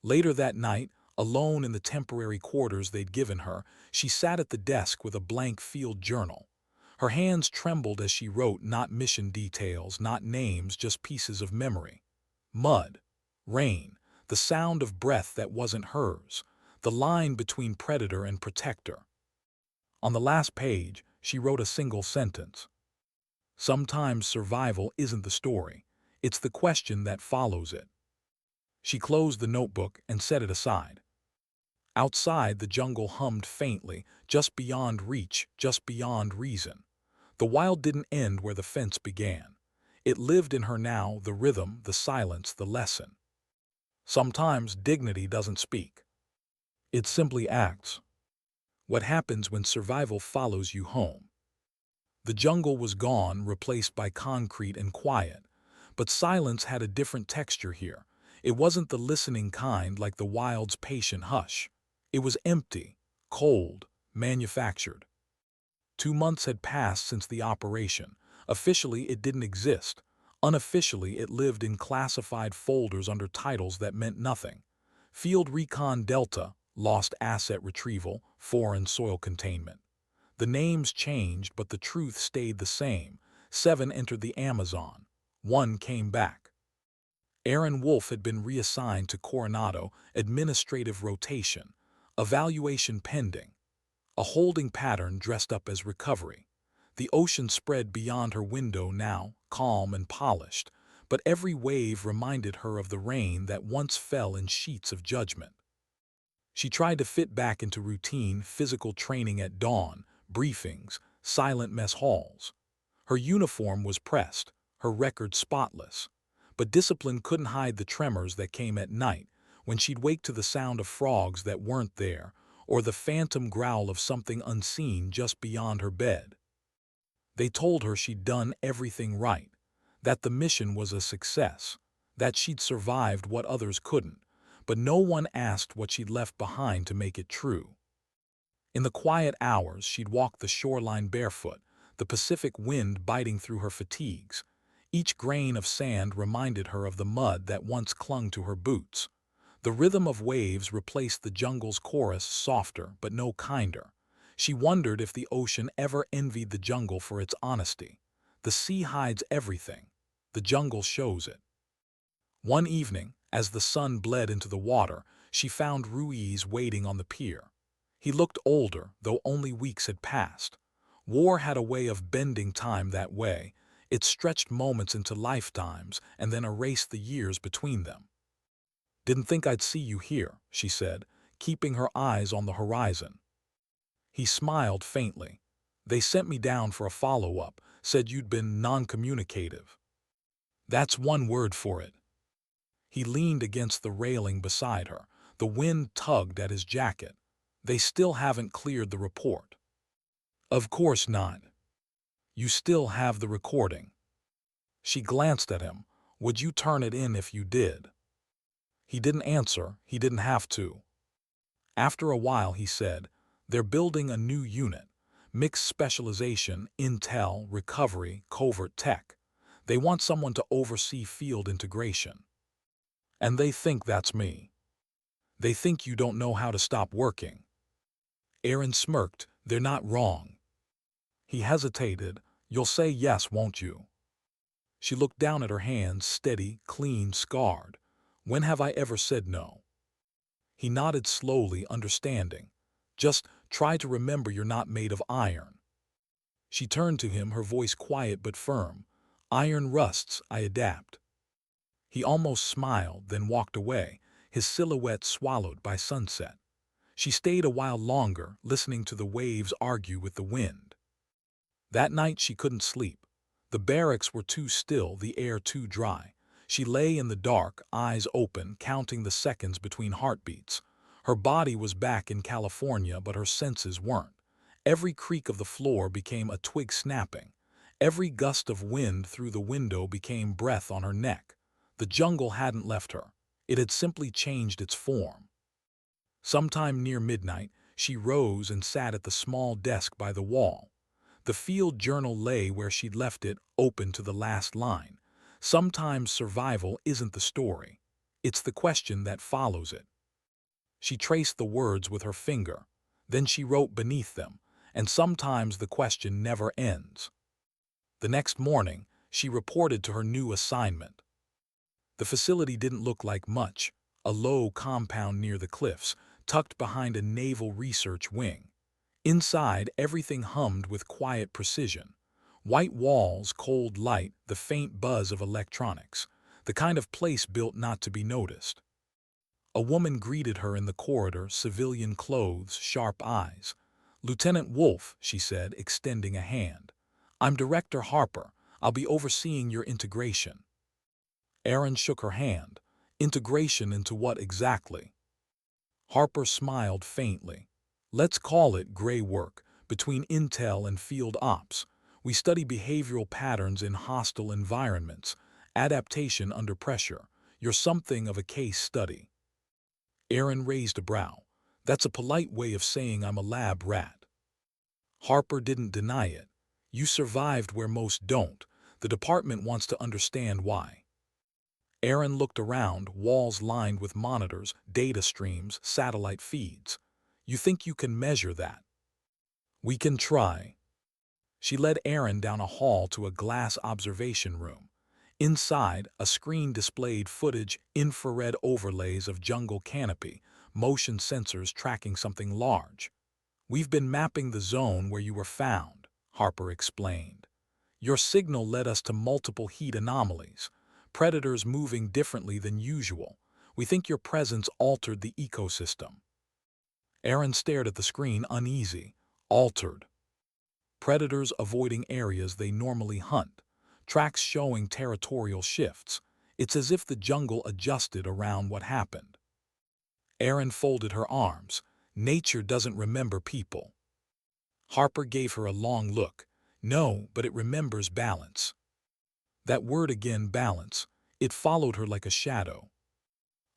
Later that night, alone in the temporary quarters they'd given her, she sat at the desk with a blank field journal. Her hands trembled as she wrote, not mission details, not names, just pieces of memory. Mud, rain, the sound of breath that wasn't hers, the line between predator and protector. On the last page, she wrote a single sentence. Sometimes survival isn't the story, it's the question that follows it. She closed the notebook and set it aside. Outside, the jungle hummed faintly, just beyond reach, just beyond reason. The wild didn't end where the fence began. It lived in her now, the rhythm, the silence, the lesson. Sometimes dignity doesn't speak. It simply acts. What happens when survival follows you home? The jungle was gone, replaced by concrete and quiet. But silence had a different texture here. It wasn't the listening kind like the wild's patient hush. It was empty, cold, manufactured. 2 months had passed since the operation. Officially, it didn't exist. Unofficially, it lived in classified folders under titles that meant nothing. Field Recon Delta, Lost Asset Retrieval, Foreign Soil Containment. The names changed, but the truth stayed the same. 7 entered the Amazon. 1 came back. Aaron Wolf had been reassigned to Coronado, administrative rotation, evaluation pending, a holding pattern dressed up as recovery. The ocean spread beyond her window now, calm and polished, but every wave reminded her of the rain that once fell in sheets of judgment. She tried to fit back into routine, physical training at dawn, briefings, silent mess halls. Her uniform was pressed, her record spotless. But discipline couldn't hide the tremors that came at night, when she'd wake to the sound of frogs that weren't there, or the phantom growl of something unseen just beyond her bed. They told her she'd done everything right, that the mission was a success, that she'd survived what others couldn't, but no one asked what she'd left behind to make it true. In the quiet hours, she'd walk the shoreline barefoot, the Pacific wind biting through her fatigues. Each grain of sand reminded her of the mud that once clung to her boots. The rhythm of waves replaced the jungle's chorus, softer but no kinder. She wondered if the ocean ever envied the jungle for its honesty. The sea hides everything. The jungle shows it. One evening, as the sun bled into the water, she found Ruiz waiting on the pier. He looked older, though only weeks had passed. War had a way of bending time that way. It stretched moments into lifetimes and then erased the years between them. "Didn't think I'd see you here," she said, keeping her eyes on the horizon. He smiled faintly. "They sent me down for a follow-up, said you'd been non-communicative." "That's one word for it." He leaned against the railing beside her. The wind tugged at his jacket. "They still haven't cleared the report." "Of course not. You still have the recording." She glanced at him. "Would you turn it in if you did?" He didn't answer. He didn't have to. After a while, he said, "They're building a new unit. Mixed specialization, intel, recovery, covert tech. They want someone to oversee field integration. And they think that's me. They think you don't know how to stop working." Aaron smirked. "They're not wrong." He hesitated. "You'll say yes, won't you?" She looked down at her hands, steady, clean, scarred. "When have I ever said no?" He nodded slowly, understanding. "Just try to remember you're not made of iron." She turned to him, her voice quiet but firm. "Iron rusts, I adapt." He almost smiled, then walked away, his silhouette swallowed by sunset. She stayed a while longer, listening to the waves argue with the wind. That night she couldn't sleep. The barracks were too still, the air too dry. She lay in the dark, eyes open, counting the seconds between heartbeats. Her body was back in California, but her senses weren't. Every creak of the floor became a twig snapping. Every gust of wind through the window became breath on her neck. The jungle hadn't left her. It had simply changed its form. Sometime near midnight, she rose and sat at the small desk by the wall. The field journal lay where she'd left it, open to the last line. Sometimes survival isn't the story. It's the question that follows it. She traced the words with her finger. Then she wrote beneath them, and sometimes the question never ends. The next morning, she reported to her new assignment. The facility didn't look like much, a low compound near the cliffs, tucked behind a naval research wing. Inside, everything hummed with quiet precision. White walls, cold light, the faint buzz of electronics. The kind of place built not to be noticed. A woman greeted her in the corridor, civilian clothes, sharp eyes. "Lieutenant Wolf," she said, extending a hand. "I'm Director Harper. I'll be overseeing your integration." Erin shook her hand. Integration into what exactly? Harper smiled faintly. "Let's call it gray work, between intel and field ops. We study behavioral patterns in hostile environments, adaptation under pressure. You're something of a case study." Erin raised a brow. "That's a polite way of saying I'm a lab rat." Harper didn't deny it. "You survived where most don't. The department wants to understand why." Erin looked around, walls lined with monitors, data streams, satellite feeds. "You think you can measure that?" "We can try." She led Erin down a hall to a glass observation room. Inside, a screen displayed footage, infrared overlays of jungle canopy, motion sensors tracking something large. "We've been mapping the zone where you were found," Harper explained. "Your signal led us to multiple heat anomalies, predators moving differently than usual. We think your presence altered the ecosystem." Erin stared at the screen, uneasy. Altered. Predators avoiding areas they normally hunt. Tracks showing territorial shifts. It's as if the jungle adjusted around what happened. Erin folded her arms. "Nature doesn't remember people." Harper gave her a long look. "No, but it remembers balance." That word again, balance. It followed her like a shadow.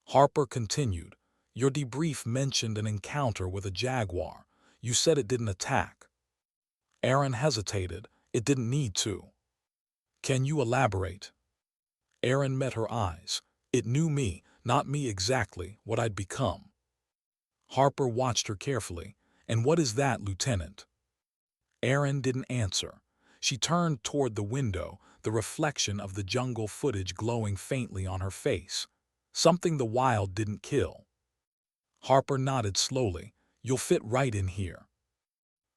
Harper continued. "Your debrief mentioned an encounter with a jaguar. You said it didn't attack." Erin hesitated. "It didn't need to." "Can you elaborate?" Erin met her eyes. "It knew me, not me exactly, what I'd become." Harper watched her carefully. "And what is that, Lieutenant?" Erin didn't answer. She turned toward the window, the reflection of the jungle footage glowing faintly on her face. "Something the wild didn't kill." Harper nodded slowly. "You'll fit right in here."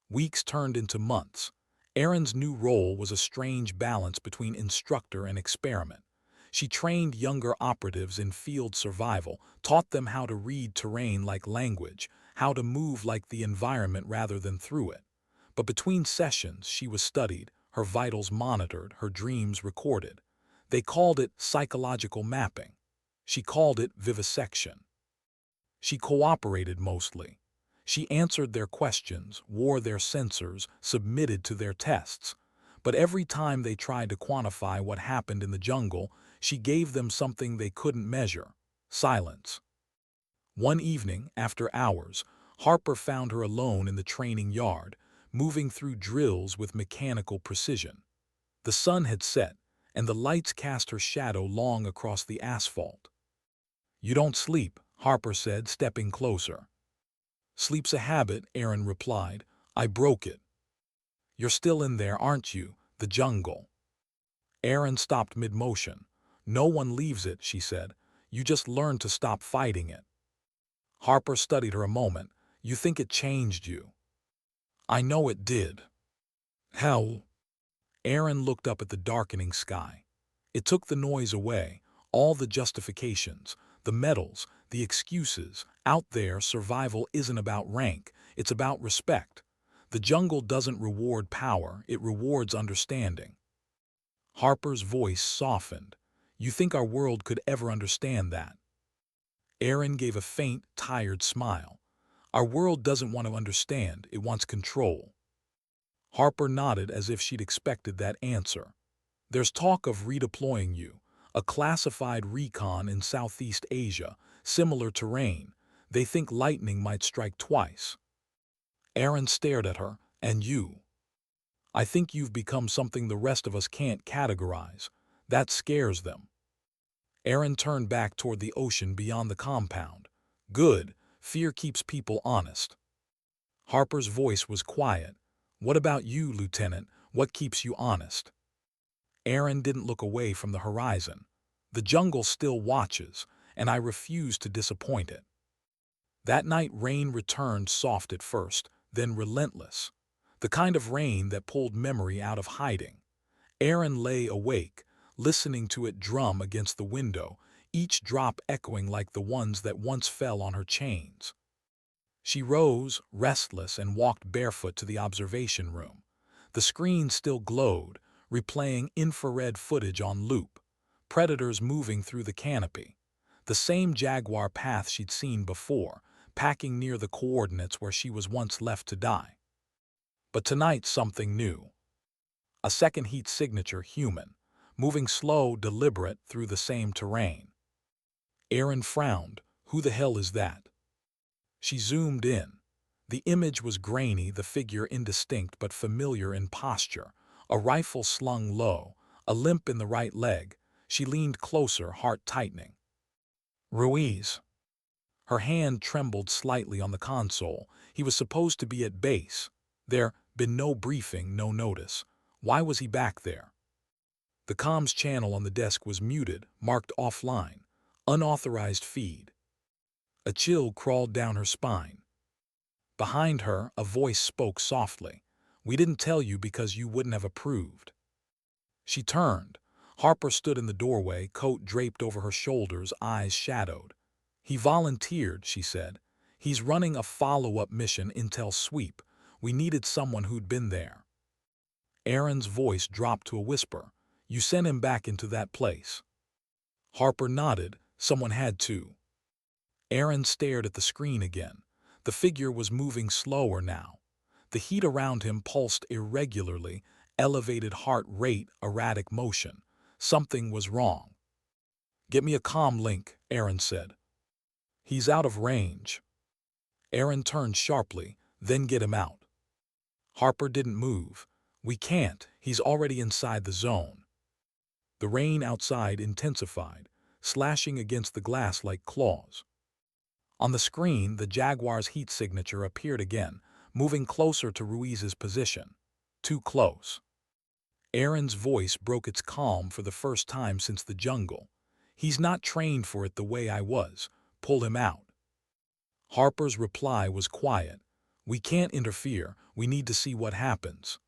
Weeks turned into months. Erin's new role was a strange balance between instructor and experiment. She trained younger operatives in field survival, taught them how to read terrain like language, how to move like the environment rather than through it. But between sessions, she was studied, her vitals monitored, her dreams recorded. They called it psychological mapping. She called it vivisection. She cooperated mostly. She answered their questions, wore their sensors, submitted to their tests. But every time they tried to quantify what happened in the jungle, she gave them something they couldn't measure: silence. One evening, after hours, Harper found her alone in the training yard, moving through drills with mechanical precision. The sun had set, and the lights cast her shadow long across the asphalt. "You don't sleep," Harper said, stepping closer. "Sleep's a habit," Erin replied. "I broke it." "You're still in there, aren't you? The jungle." Erin stopped mid-motion. "No one leaves it," she said. "You just learn to stop fighting it." Harper studied her a moment. "You think it changed you?" "I know it did." "How?" Erin looked up at the darkening sky. "It took the noise away, all the justifications, the medals, the excuses. Out there, survival isn't about rank, it's about respect. The jungle doesn't reward power, it rewards understanding." Harper's voice softened. You think our world could ever understand that? Aaron gave a faint, tired smile. Our world doesn't want to understand, it wants control. Harper nodded as if she'd expected that answer. There's talk of redeploying you, a classified recon in Southeast Asia, similar terrain. They think lightning might strike twice. Aaron stared at her. And you? I think you've become something the rest of us can't categorize. That scares them. Aaron turned back toward the ocean beyond the compound. Good. Fear keeps people honest. Harper's voice was quiet. What about you, Lieutenant? What keeps you honest? Aaron didn't look away from the horizon. The jungle still watches, and I refuse to disappoint it. That night rain returned soft at first, then relentless. The kind of rain that pulled memory out of hiding. Aaron lay awake, listening to it drum against the window, each drop echoing like the ones that once fell on her chains. She rose, restless, and walked barefoot to the observation room. The screen still glowed, replaying infrared footage on loop, predators moving through the canopy. The same jaguar path she'd seen before, packing near the coordinates where she was once left to die. But tonight something new. A second heat signature human, moving slow, deliberate through the same terrain. Aaron frowned. Who the hell is that? She zoomed in. The image was grainy, the figure indistinct but familiar in posture, a rifle slung low, a limp in the right leg. She leaned closer, heart tightening. Ruiz. Her hand trembled slightly on the console. He was supposed to be at base. There'd been no briefing, no notice. Why was he back there? The comms channel on the desk was muted, marked offline. Unauthorized feed. A chill crawled down her spine. Behind her, a voice spoke softly. We didn't tell you because you wouldn't have approved. She turned. Harper stood in the doorway, coat draped over her shoulders, eyes shadowed. He volunteered, she said. He's running a follow-up mission, intel sweep. We needed someone who'd been there. Aaron's voice dropped to a whisper. You sent him back into that place. Harper nodded. Someone had to. Aaron stared at the screen again. The figure was moving slower now. The heat around him pulsed irregularly, elevated heart rate, erratic motion. Something was wrong. Get me a comm link, Aaron said. He's out of range. Aaron turned sharply, then get him out. Harper didn't move. We can't, he's already inside the zone. The rain outside intensified, slashing against the glass like claws. On the screen, the Jaguar's heat signature appeared again, moving closer to Ruiz's position. Too close. Aaron's voice broke its calm for the first time since the jungle. He's not trained for it the way I was. Pull him out. Harper's reply was quiet. We can't interfere. We need to see what happens.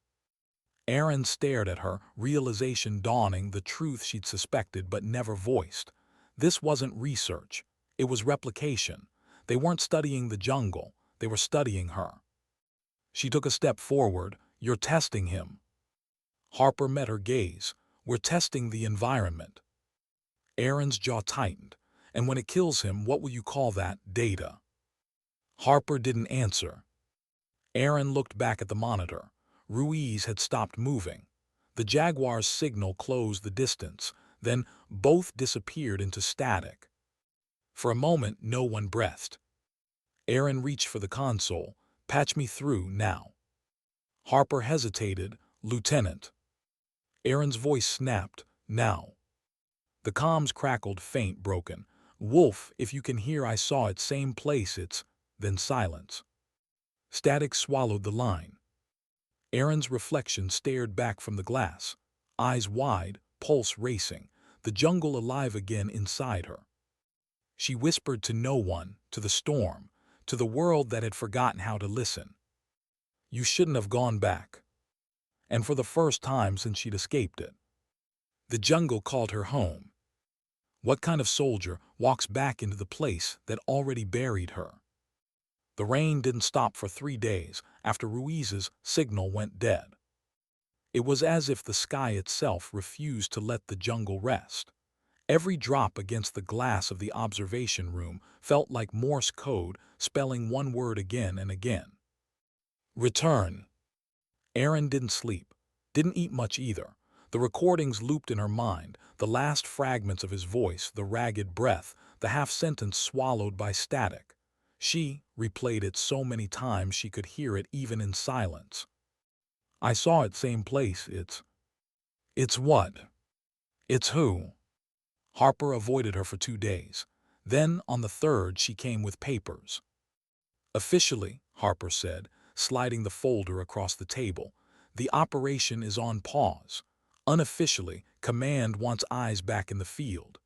Aaron stared at her, realization dawning, the truth she'd suspected but never voiced. This wasn't research. It was replication. They weren't studying the jungle. They were studying her. She took a step forward. You're testing him. Harper met her gaze. We're testing the environment. Aaron's jaw tightened. And when it kills him, what will you call that? Data. Harper didn't answer. Aaron looked back at the monitor. Ruiz had stopped moving. The Jaguar's signal closed the distance. Then both disappeared into static. For a moment, no one breathed. Aaron reached for the console. Patch me through now. Harper hesitated. Lieutenant. Aaron's voice snapped. Now. The comms crackled, faint, broken. Wolf, if you can hear, I saw it, same place, it's... Then silence. Static swallowed the line. Aaron's reflection stared back from the glass. Eyes wide, pulse racing, the jungle alive again inside her. She whispered to no one, to the storm, to the world that had forgotten how to listen. You shouldn't have gone back. And for the first time since she'd escaped it. The jungle called her home. What kind of soldier walks back into the place that already buried her? The rain didn't stop for 3 days after Ruiz's signal went dead. It was as if the sky itself refused to let the jungle rest. Every drop against the glass of the observation room felt like Morse code, spelling one word again and again. Return. Erin didn't sleep, didn't eat much either. The recordings looped in her mind, the last fragments of his voice, the ragged breath, the half-sentence swallowed by static. She replayed it so many times she could hear it even in silence. I saw it same place. It's what? It's who? Harper avoided her for 2 days. Then, on the third, she came with papers. Officially, Harper said, sliding the folder across the table, the operation is on pause. Unofficially, Command wants eyes back in the field.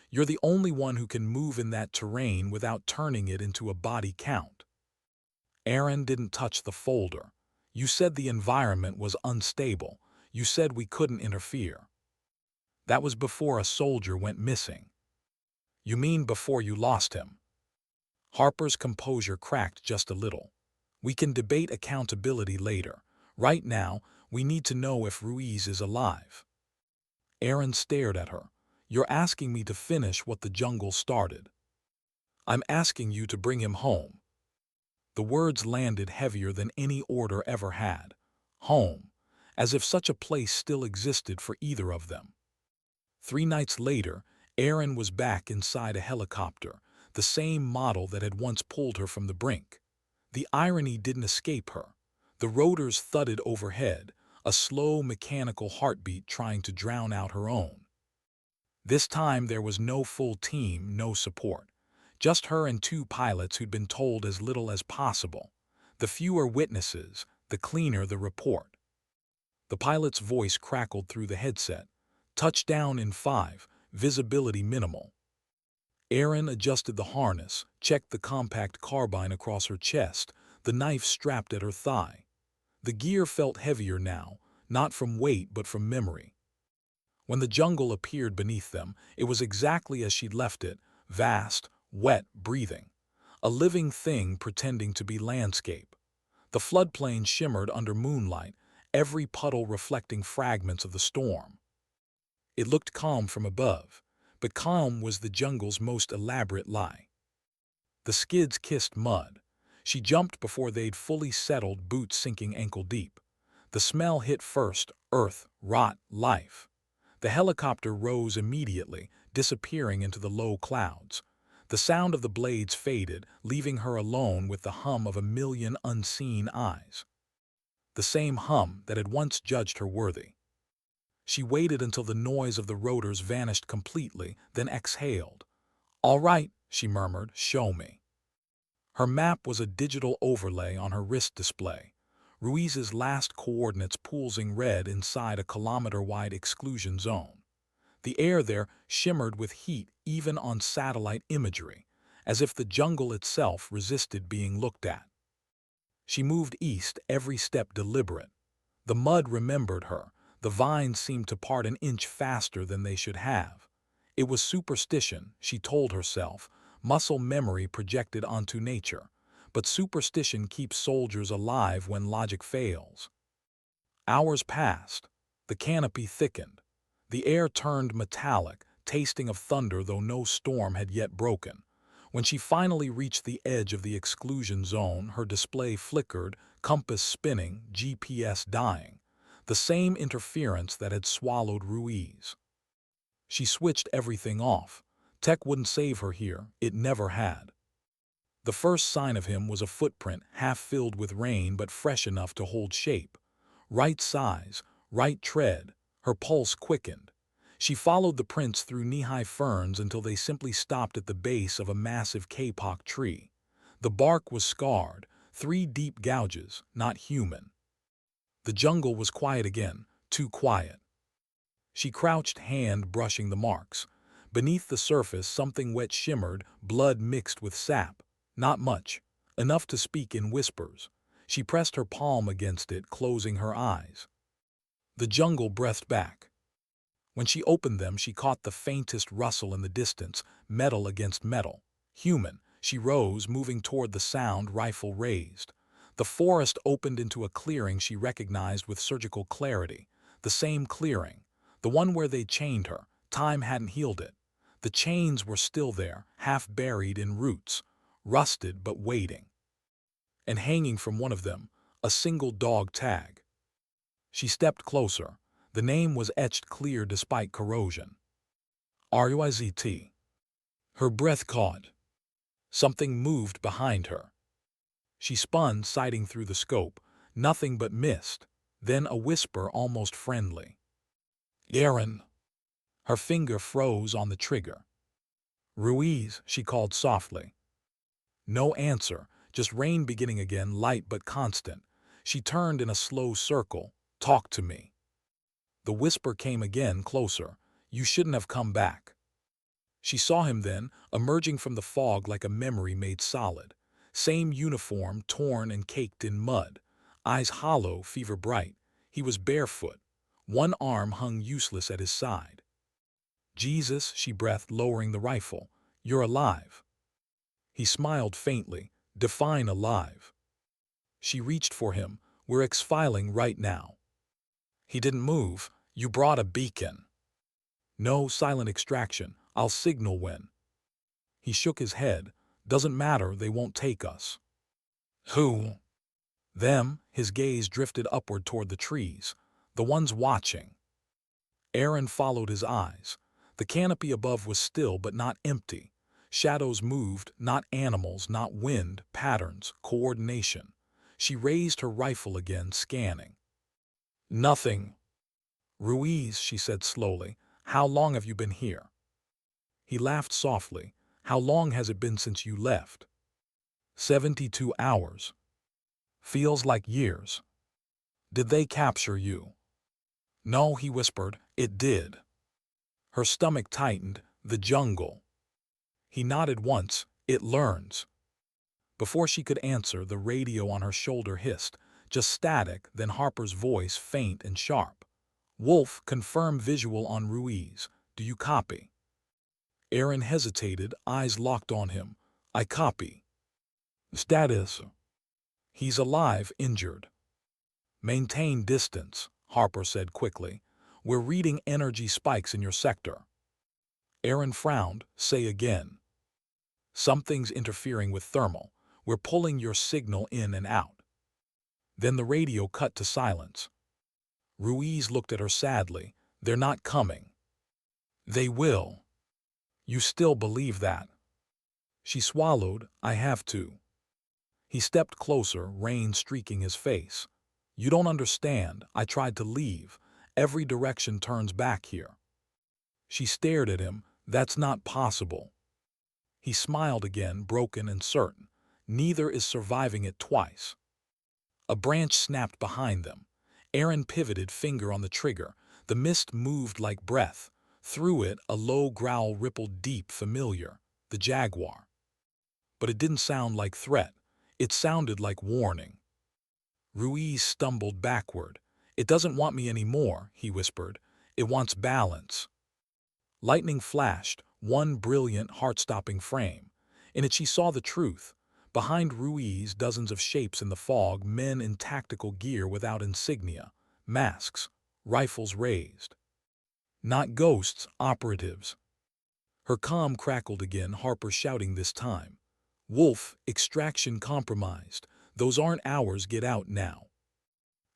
You're the only one who can move in that terrain without turning it into a body count. Erin didn't touch the folder. You said the environment was unstable. You said we couldn't interfere. That was before a soldier went missing. You mean before you lost him? Harper's composure cracked just a little. We can debate accountability later. Right now, we need to know if Ruiz is alive. Erin stared at her. You're asking me to finish what the jungle started. I'm asking you to bring him home. The words landed heavier than any order ever had. Home. As if such a place still existed for either of them. 3 nights later, Erin was back inside a helicopter, the same model that had once pulled her from the brink. The irony didn't escape her. The rotors thudded overhead, a slow mechanical heartbeat trying to drown out her own. This time there was no full team, no support. Just her and 2 pilots who'd been told as little as possible. The fewer witnesses, the cleaner the report. The pilot's voice crackled through the headset. Touchdown in 5, visibility minimal. Erin adjusted the harness, checked the compact carbine across her chest, the knife strapped at her thigh. The gear felt heavier now, not from weight but from memory. When the jungle appeared beneath them, it was exactly as she'd left it, vast, wet, breathing. A living thing pretending to be landscape. The floodplain shimmered under moonlight, every puddle reflecting fragments of the storm. It looked calm from above, but calm was the jungle's most elaborate lie. The skids kissed mud. She jumped before they'd fully settled, boots sinking ankle deep. The smell hit first, earth, rot, life. The helicopter rose immediately, disappearing into the low clouds. The sound of the blades faded, leaving her alone with the hum of a million unseen eyes. The same hum that had once judged her worthy. She waited until the noise of the rotors vanished completely, then exhaled. "All right," she murmured, "show me." Her map was a digital overlay on her wrist display. Ruiz's last coordinates pulsing red inside a kilometer-wide exclusion zone. The air there shimmered with heat even on satellite imagery, as if the jungle itself resisted being looked at. She moved east, every step deliberate. The mud remembered her. The vines seemed to part an inch faster than they should have. It was superstition, she told herself, muscle memory projected onto nature. But superstition keeps soldiers alive when logic fails. Hours passed. The canopy thickened. The air turned metallic, tasting of thunder though no storm had yet broken. When she finally reached the edge of the exclusion zone, her display flickered, compass spinning, GPS dying. The same interference that had swallowed Ruiz. She switched everything off. Tech wouldn't save her here, it never had. The first sign of him was a footprint half filled with rain but fresh enough to hold shape. Right size, right tread, her pulse quickened. She followed the prints through knee-high ferns until they simply stopped at the base of a massive kapok tree. The bark was scarred, 3 deep gouges, not human. The jungle was quiet again, too quiet. She crouched, hand brushing the marks. Beneath the surface, something wet shimmered, blood mixed with sap. Not much, enough to speak in whispers. She pressed her palm against it, closing her eyes. The jungle breathed back. When she opened them, she caught the faintest rustle in the distance, metal against metal. Human. She rose, moving toward the sound, rifle raised. The forest opened into a clearing she recognized with surgical clarity. The same clearing. The one where they'd chained her. Time hadn't healed it. The chains were still there, half buried in roots, rusted but waiting. And hanging from one of them, a single dog tag. She stepped closer. The name was etched clear despite corrosion. RUIZT. Her breath caught. Something moved behind her. She spun, sighting through the scope. Nothing but mist. Then a whisper almost friendly. Aaron. Her finger froze on the trigger. Ruiz, she called softly. No answer, just rain beginning again, light but constant. She turned in a slow circle. Talk to me. The whisper came again, closer. You shouldn't have come back. She saw him then, emerging from the fog like a memory made solid. Same uniform, torn and caked in mud. Eyes hollow, fever bright. He was barefoot. One arm hung useless at his side. Jesus, she breathed, lowering the rifle. You're alive. He smiled faintly. Define alive. She reached for him. We're exfiling right now. He didn't move. You brought a beacon. No, silent extraction. I'll signal when. He shook his head. Doesn't matter, they won't take us. Who? Them. His gaze drifted upward toward the trees. The ones watching. Aaron followed his eyes. The canopy above was still but not empty. Shadows moved, not animals, not wind, patterns, coordination. She raised her rifle again, scanning. Nothing. Ruiz, she said slowly, how long have you been here? He laughed softly. How long has it been since you left? 72 hours. Feels like years. Did they capture you? No, he whispered. It did. Her stomach tightened. The jungle. He nodded once. It learns. Before she could answer, the radio on her shoulder hissed. Just static, then Harper's voice, faint and sharp. Wolf, confirm visual on Ruiz. Do you copy? Aaron hesitated, eyes locked on him. I copy. Status. He's alive, injured. Maintain distance, Harper said quickly. We're reading energy spikes in your sector. Aaron frowned. Say again. Something's interfering with thermal. We're pulling your signal in and out. Then the radio cut to silence. Ruiz looked at her sadly. They're not coming. They will. You still believe that? She swallowed. I have to. He stepped closer, rain streaking his face. You don't understand. I tried to leave. Every direction turns back here. She stared at him. That's not possible. He smiled again, broken and certain. Neither is surviving it twice. A branch snapped behind them. Aaron pivoted, finger on the trigger. The mist moved like breath. Through it, a low growl rippled deep, familiar. The jaguar. But it didn't sound like threat. It sounded like warning. Ruiz stumbled backward. It doesn't want me anymore, he whispered. It wants balance. Lightning flashed, one brilliant, heart-stopping frame. In it she saw the truth. Behind Ruiz, dozens of shapes in the fog, men in tactical gear without insignia, masks, rifles raised. Not ghosts, operatives. Her comm crackled again, Harper shouting this time. Wolf, extraction compromised. Those aren't ours, get out now.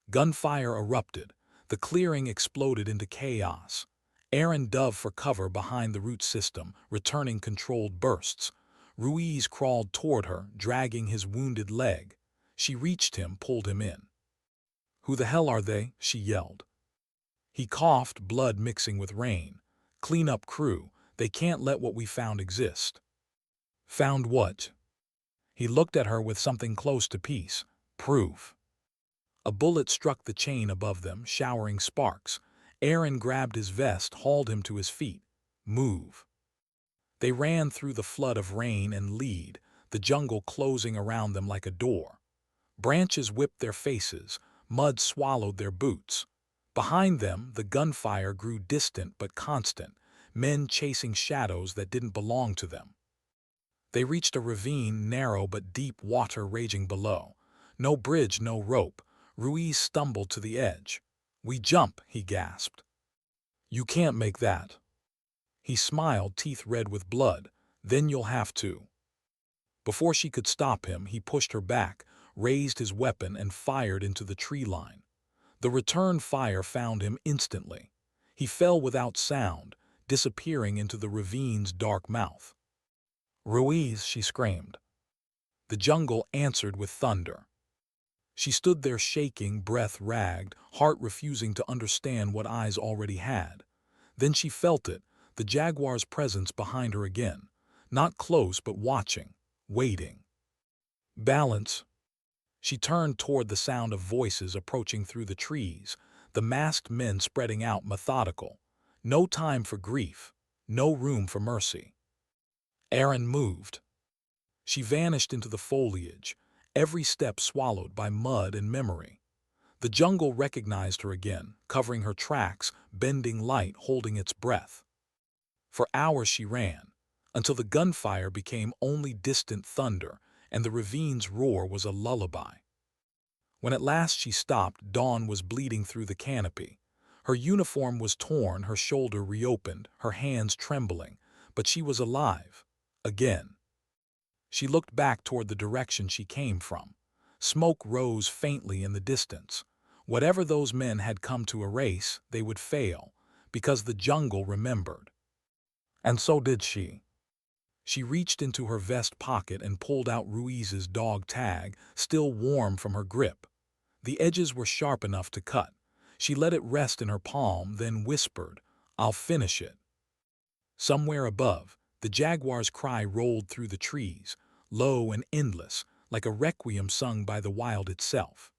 Gunfire erupted. The clearing exploded into chaos. Aaron dove for cover behind the root system, returning controlled bursts. Ruiz crawled toward her, dragging his wounded leg. She reached him, pulled him in. Who the hell are they? She yelled. He coughed, blood mixing with rain. Cleanup crew. They can't let what we found exist. Found what? He looked at her with something close to peace. Proof. A bullet struck the chain above them, showering sparks. Aaron grabbed his vest, hauled him to his feet. Move. They ran through the flood of rain and lead, the jungle closing around them like a door. Branches whipped their faces, mud swallowed their boots. Behind them, the gunfire grew distant but constant, men chasing shadows that didn't belong to them. They reached a ravine, narrow but deep, water raging below. No bridge, no rope. Ruiz stumbled to the edge. "We jump," he gasped. "You can't make that." He smiled, teeth red with blood. "Then you'll have to." Before she could stop him, he pushed her back, raised his weapon, and fired into the tree line. The return fire found him instantly. He fell without sound, disappearing into the ravine's dark mouth. "Ruiz!" she screamed. The jungle answered with thunder. She stood there shaking, breath ragged, heart refusing to understand what eyes already had. Then she felt it, the jaguar's presence behind her again. Not close, but watching, waiting. "Balance." She turned toward the sound of voices approaching through the trees, the masked men spreading out, methodical. No time for grief, no room for mercy. Aaron moved. She vanished into the foliage, every step swallowed by mud and memory. The jungle recognized her again, covering her tracks, bending light, holding its breath. For hours she ran, until the gunfire became only distant thunder, and the ravine's roar was a lullaby. When at last she stopped, Dawn was bleeding through the canopy. Her uniform was torn, her shoulder reopened, her hands trembling, but she was alive. Again. She looked back toward the direction she came from. Smoke rose faintly in the distance. Whatever those men had come to erase, they would fail, because the jungle remembered. And so did she. She reached into her vest pocket and pulled out Ruiz's dog tag, still warm from her grip. The edges were sharp enough to cut. She let it rest in her palm, then whispered, "I'll finish it." Somewhere above, the jaguar's cry rolled through the trees, low and endless, like a requiem sung by the wild itself.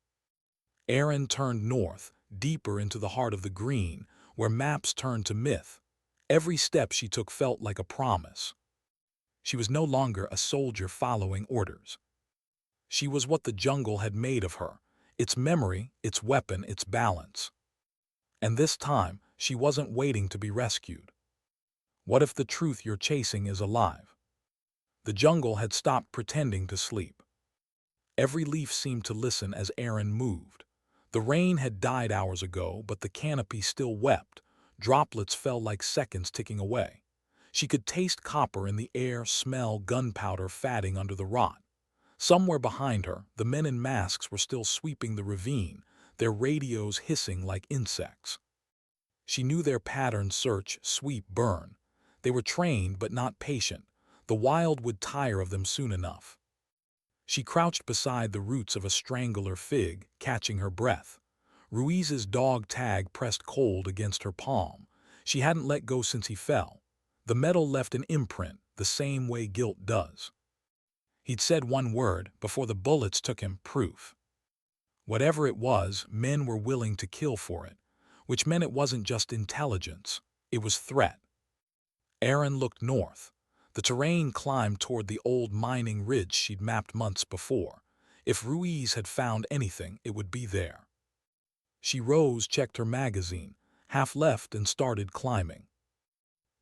Aaron turned north, deeper into the heart of the green, where maps turned to myth. Every step she took felt like a promise. She was no longer a soldier following orders. She was what the jungle had made of her, its memory, its weapon, its balance. And this time, she wasn't waiting to be rescued. What if the truth you're chasing is alive? The jungle had stopped pretending to sleep. Every leaf seemed to listen as Aaron moved. The rain had died hours ago, but the canopy still wept. Droplets fell like seconds ticking away. She could taste copper in the air, smell gunpowder fatting under the rot. Somewhere behind her, the men in masks were still sweeping the ravine, their radios hissing like insects. She knew their pattern: search, sweep, burn. They were trained but not patient. The wild would tire of them soon enough. She crouched beside the roots of a strangler fig, catching her breath. Ruiz's dog tag pressed cold against her palm. She hadn't let go since he fell. The metal left an imprint, the same way guilt does. He'd said one word before the bullets took him: proof. Whatever it was, men were willing to kill for it, which meant it wasn't just intelligence, it was threat. Aaron looked north. The terrain climbed toward the old mining ridge she'd mapped months before. If Ruiz had found anything, it would be there. She rose, checked her magazine, half left, and started climbing.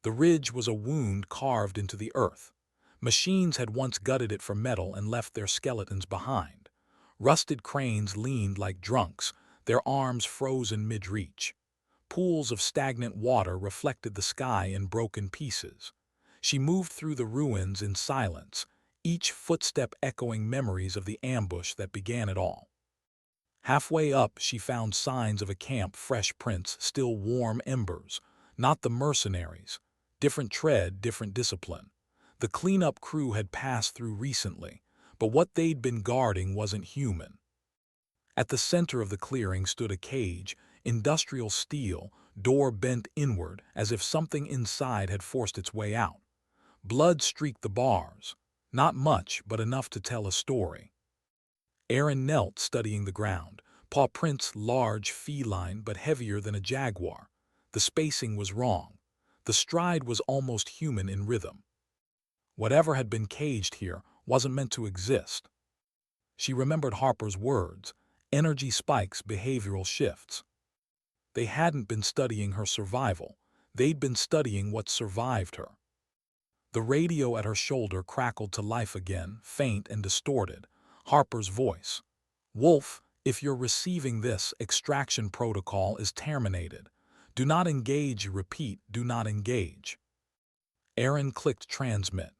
The ridge was a wound carved into the earth. Machines had once gutted it for metal and left their skeletons behind. Rusted cranes leaned like drunks, their arms frozen mid-reach. Pools of stagnant water reflected the sky in broken pieces. She moved through the ruins in silence, each footstep echoing memories of the ambush that began it all. Halfway up, she found signs of a camp, fresh prints, still warm embers. Not the mercenaries. Different tread, different discipline. The cleanup crew had passed through recently, but what they'd been guarding wasn't human. At the center of the clearing stood a cage, industrial steel, door bent inward as if something inside had forced its way out. Blood streaked the bars. Not much, but enough to tell a story. Aaron knelt, studying the ground, paw prints large, feline, but heavier than a jaguar. The spacing was wrong. The stride was almost human in rhythm. Whatever had been caged here wasn't meant to exist. She remembered Harper's words: energy spikes, behavioral shifts. They hadn't been studying her survival. They'd been studying what survived her. The radio at her shoulder crackled to life again, faint and distorted. Harper's voice. "Wolf, If you're receiving this, extraction protocol is terminated. Do not engage, repeat, do not engage. Aaron clicked transmit.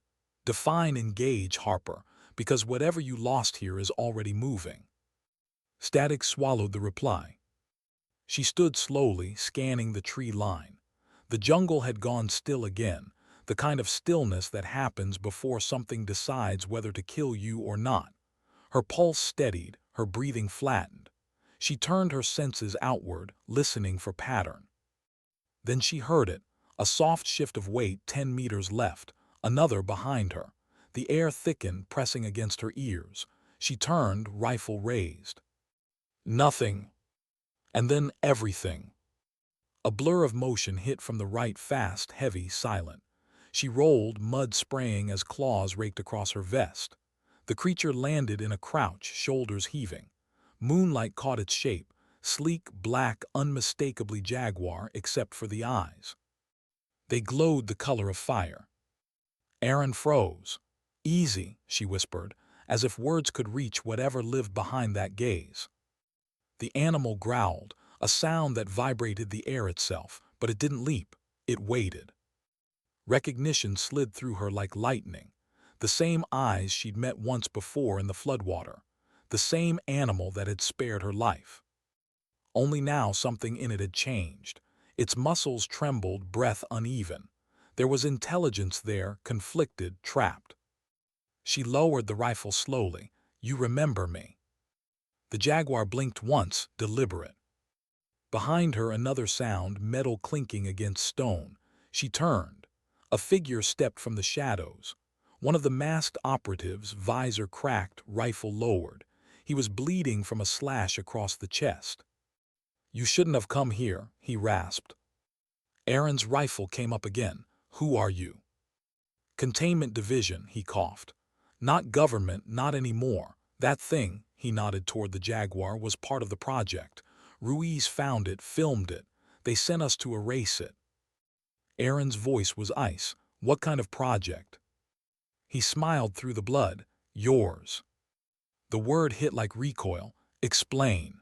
Define engage, Harper, because whatever you lost here is already moving. Static swallowed the reply. She stood slowly, scanning the tree line. The jungle had gone still again, the kind of stillness that happens before something decides whether to kill you or not. Her pulse steadied, her breathing flattened. She turned her senses outward, listening for pattern. Then she heard it, a soft shift of weight 10 meters left, another behind her. The air thickened, pressing against her ears. She turned, rifle raised. Nothing. And then everything. A blur of motion hit from the right, fast, heavy, silent. She rolled, mud spraying as claws raked across her vest. The creature landed in a crouch, shoulders heaving. Moonlight caught its shape, sleek, black, unmistakably jaguar except for the eyes. They glowed the color of fire. Aaron froze. Easy, she whispered, as if words could reach whatever lived behind that gaze. The animal growled, a sound that vibrated the air itself, but it didn't leap, it waited. Recognition slid through her like lightning. The same eyes she'd met once before in the floodwater. The same animal that had spared her life. Only now something in it had changed. Its muscles trembled, breath uneven. There was intelligence there, conflicted, trapped. She lowered the rifle slowly. You remember me. The jaguar blinked once, deliberate. Behind her another sound, metal clinking against stone. She turned. A figure stepped from the shadows. One of the masked operatives, visor cracked, rifle lowered. He was bleeding from a slash across the chest. You shouldn't have come here, he rasped. Aaron's rifle came up again. Who are you? Containment Division, he coughed. Not government, not anymore. That thing, he nodded toward the jaguar, was part of the project. Ruiz found it, filmed it. They sent us to erase it. Aaron's voice was ice. What kind of project? He smiled through the blood. Yours. The word hit like recoil. Explain.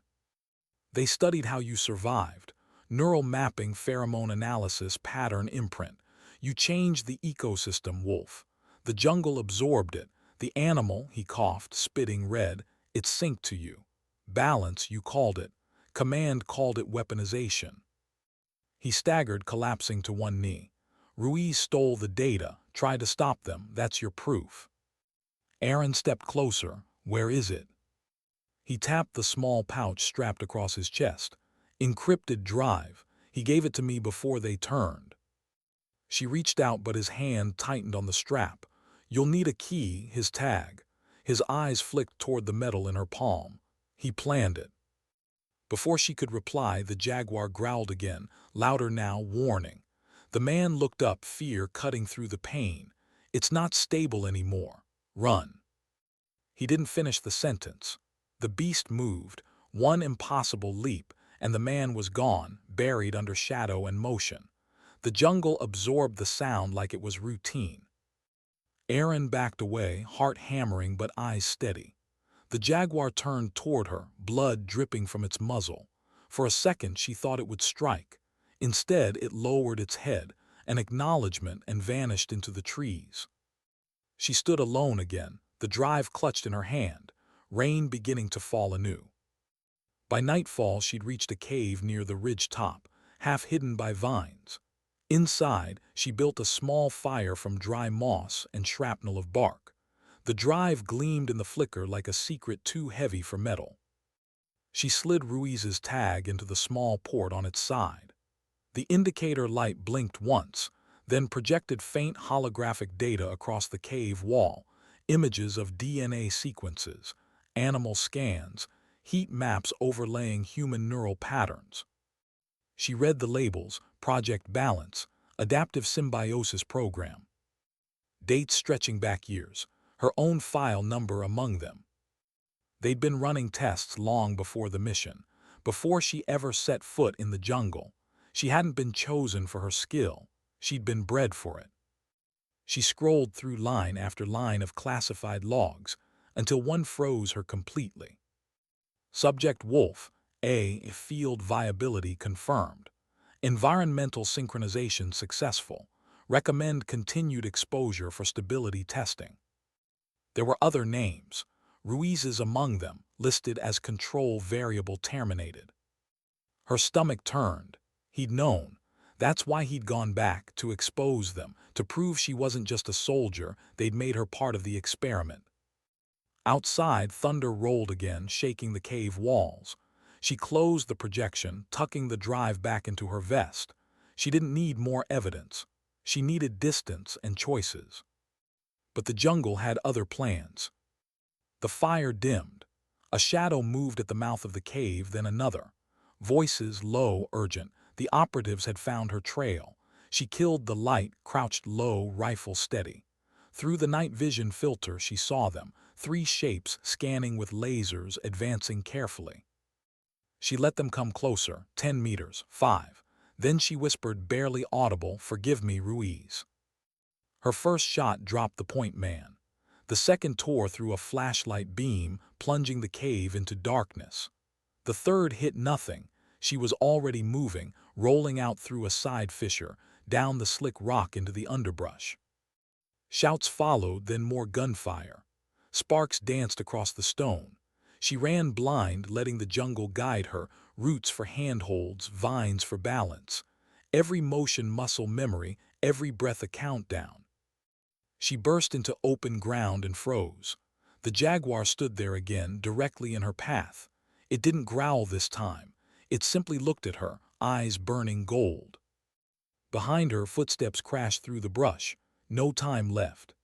They studied how you survived. Neural mapping, pheromone analysis, pattern imprint. You changed the ecosystem, Wolf. The jungle absorbed it. The animal, he coughed, spitting red, it synced to you. Balance, you called it. Command called it weaponization. He staggered, collapsing to one knee. Ruiz stole the data. Try to stop them. That's your proof. Aaron stepped closer. Where is it? He tapped the small pouch strapped across his chest. Encrypted drive. He gave it to me before they turned. She reached out, but his hand tightened on the strap. You'll need a key, his tag. His eyes flicked toward the metal in her palm. He planned it. Before she could reply, the jaguar growled again, louder now, warning. The man looked up, fear cutting through the pain. It's not stable anymore. Run. He didn't finish the sentence. The beast moved, one impossible leap, and the man was gone, buried under shadow and motion. The jungle absorbed the sound like it was routine. Aaron backed away, heart hammering but eyes steady. The jaguar turned toward her, blood dripping from its muzzle. For a second she thought it would strike. Instead, it lowered its head, an acknowledgement, and vanished into the trees. She stood alone again, the drive clutched in her hand, rain beginning to fall anew. By nightfall she'd reached a cave near the ridge top, half hidden by vines. Inside, she built a small fire from dry moss and shrapnel of bark. The drive gleamed in the flicker like a secret too heavy for metal. She slid Ruiz's tag into the small port on its side. The indicator light blinked once, then projected faint holographic data across the cave wall, images of DNA sequences, animal scans, heat maps overlaying human neural patterns. She read the labels: Project Balance, Adaptive Symbiosis Program. Dates stretching back years, her own file number among them. They'd been running tests long before the mission, before she ever set foot in the jungle. She hadn't been chosen for her skill, she'd been bred for it. She scrolled through line after line of classified logs, until one froze her completely. Subject Wolf. A. Field viability confirmed. Environmental synchronization successful. Recommend continued exposure for stability testing. There were other names. Ruiz's among them, listed as control variable terminated. Her stomach turned. He'd known. That's why he'd gone back, to expose them, to prove she wasn't just a soldier, they'd made her part of the experiment. Outside, thunder rolled again, shaking the cave walls. She closed the projection, tucking the drive back into her vest. She didn't need more evidence. She needed distance and choices. But the jungle had other plans. The fire dimmed. A shadow moved at the mouth of the cave, then another. Voices low, urgent. The operatives had found her trail. She killed the light, crouched low, rifle steady. Through the night vision filter she saw them, 3 shapes scanning with lasers, advancing carefully. She let them come closer, 10 meters, 5. Then she whispered, barely audible, "Forgive me, Ruiz." Her first shot dropped the point man. The second tore through a flashlight beam, plunging the cave into darkness. The third hit nothing. She was already moving, rolling out through a side fissure, down the slick rock into the underbrush. Shouts followed, then more gunfire. Sparks danced across the stone. She ran blind, letting the jungle guide her, roots for handholds, vines for balance. Every motion muscle memory, every breath a countdown. She burst into open ground and froze. The jaguar stood there again, directly in her path. It didn't growl this time. It simply looked at her, eyes burning gold. Behind her, footsteps crashed through the brush. No time left.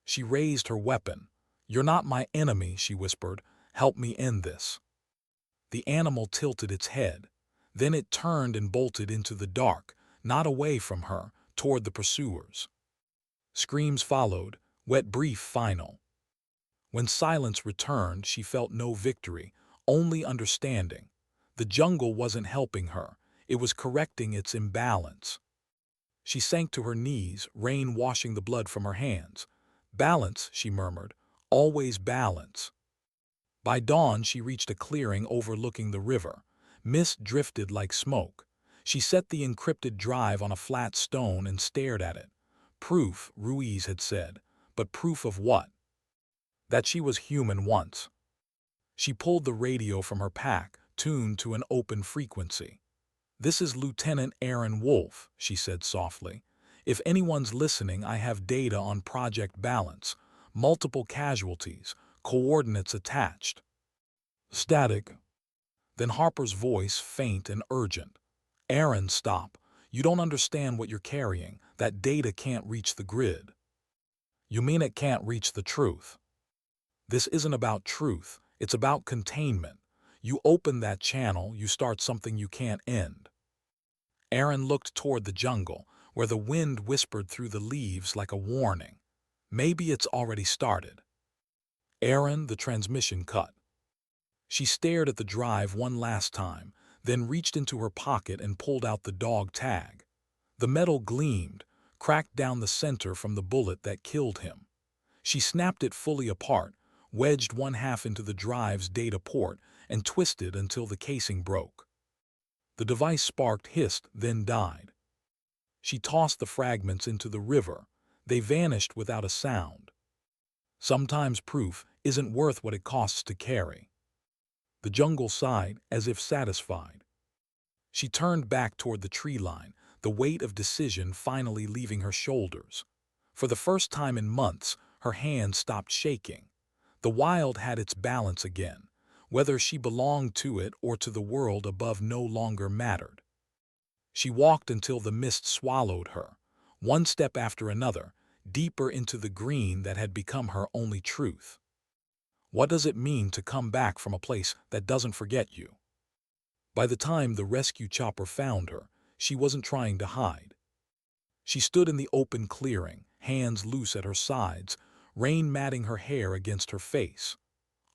She raised her weapon. "You're not my enemy," she whispered. "Help me end this." The animal tilted its head. Then it turned and bolted into the dark, not away from her, toward the pursuers. Screams followed, wet, brief, final. When silence returned, she felt no victory, only understanding. The jungle wasn't helping her. It was correcting its imbalance. She sank to her knees, rain washing the blood from her hands. "Balance," she murmured. "Always balance." By dawn, she reached a clearing overlooking the river. Mist drifted like smoke. She set the encrypted drive on a flat stone and stared at it. Proof, Ruiz had said. But proof of what? That she was human once. She pulled the radio from her pack, tuned to an open frequency. "This is Lieutenant Aaron Wolf," she said softly. "If anyone's listening, I have data on Project Balance. Multiple casualties, coordinates attached." Static. Then Harper's voice, faint and urgent. "Aaron, stop. You don't understand what you're carrying. That data can't reach the grid." "You mean it can't reach the truth?" "This isn't about truth. It's about containment. You open that channel, you start something you can't end." Aaron looked toward the jungle, where the wind whispered through the leaves like a warning. "Maybe it's already started." "Aaron," the transmission cut. She stared at the drive one last time, then reached into her pocket and pulled out the dog tag. The metal gleamed, cracked down the center from the bullet that killed him. She snapped it fully apart, wedged one half into the drive's data port, and twisted until the casing broke. The device sparked, hissed, then died. She tossed the fragments into the river. They vanished without a sound. Sometimes proof isn't worth what it costs to carry. The jungle sighed, as if satisfied. She turned back toward the tree line, the weight of decision finally leaving her shoulders. For the first time in months, her hands stopped shaking. The wild had its balance again. Whether she belonged to it or to the world above no longer mattered. She walked until the mist swallowed her, one step after another, deeper into the green that had become her only truth. What does it mean to come back from a place that doesn't forget you? By the time the rescue chopper found her, she wasn't trying to hide. She stood in the open clearing, hands loose at her sides, rain matting her hair against her face.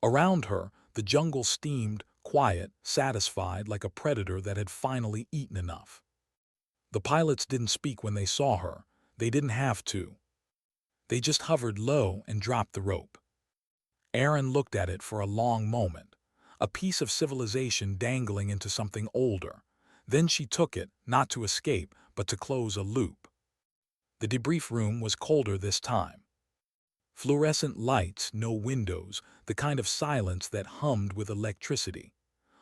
Around her, the jungle steamed, quiet, satisfied, like a predator that had finally eaten enough. The pilots didn't speak when they saw her. They didn't have to. They just hovered low and dropped the rope. Aaron looked at it for a long moment. a piece of civilization dangling into something older. Then she took it, not to escape, but to close a loop. The debrief room was colder this time. Fluorescent lights, no windows, the kind of silence that hummed with electricity.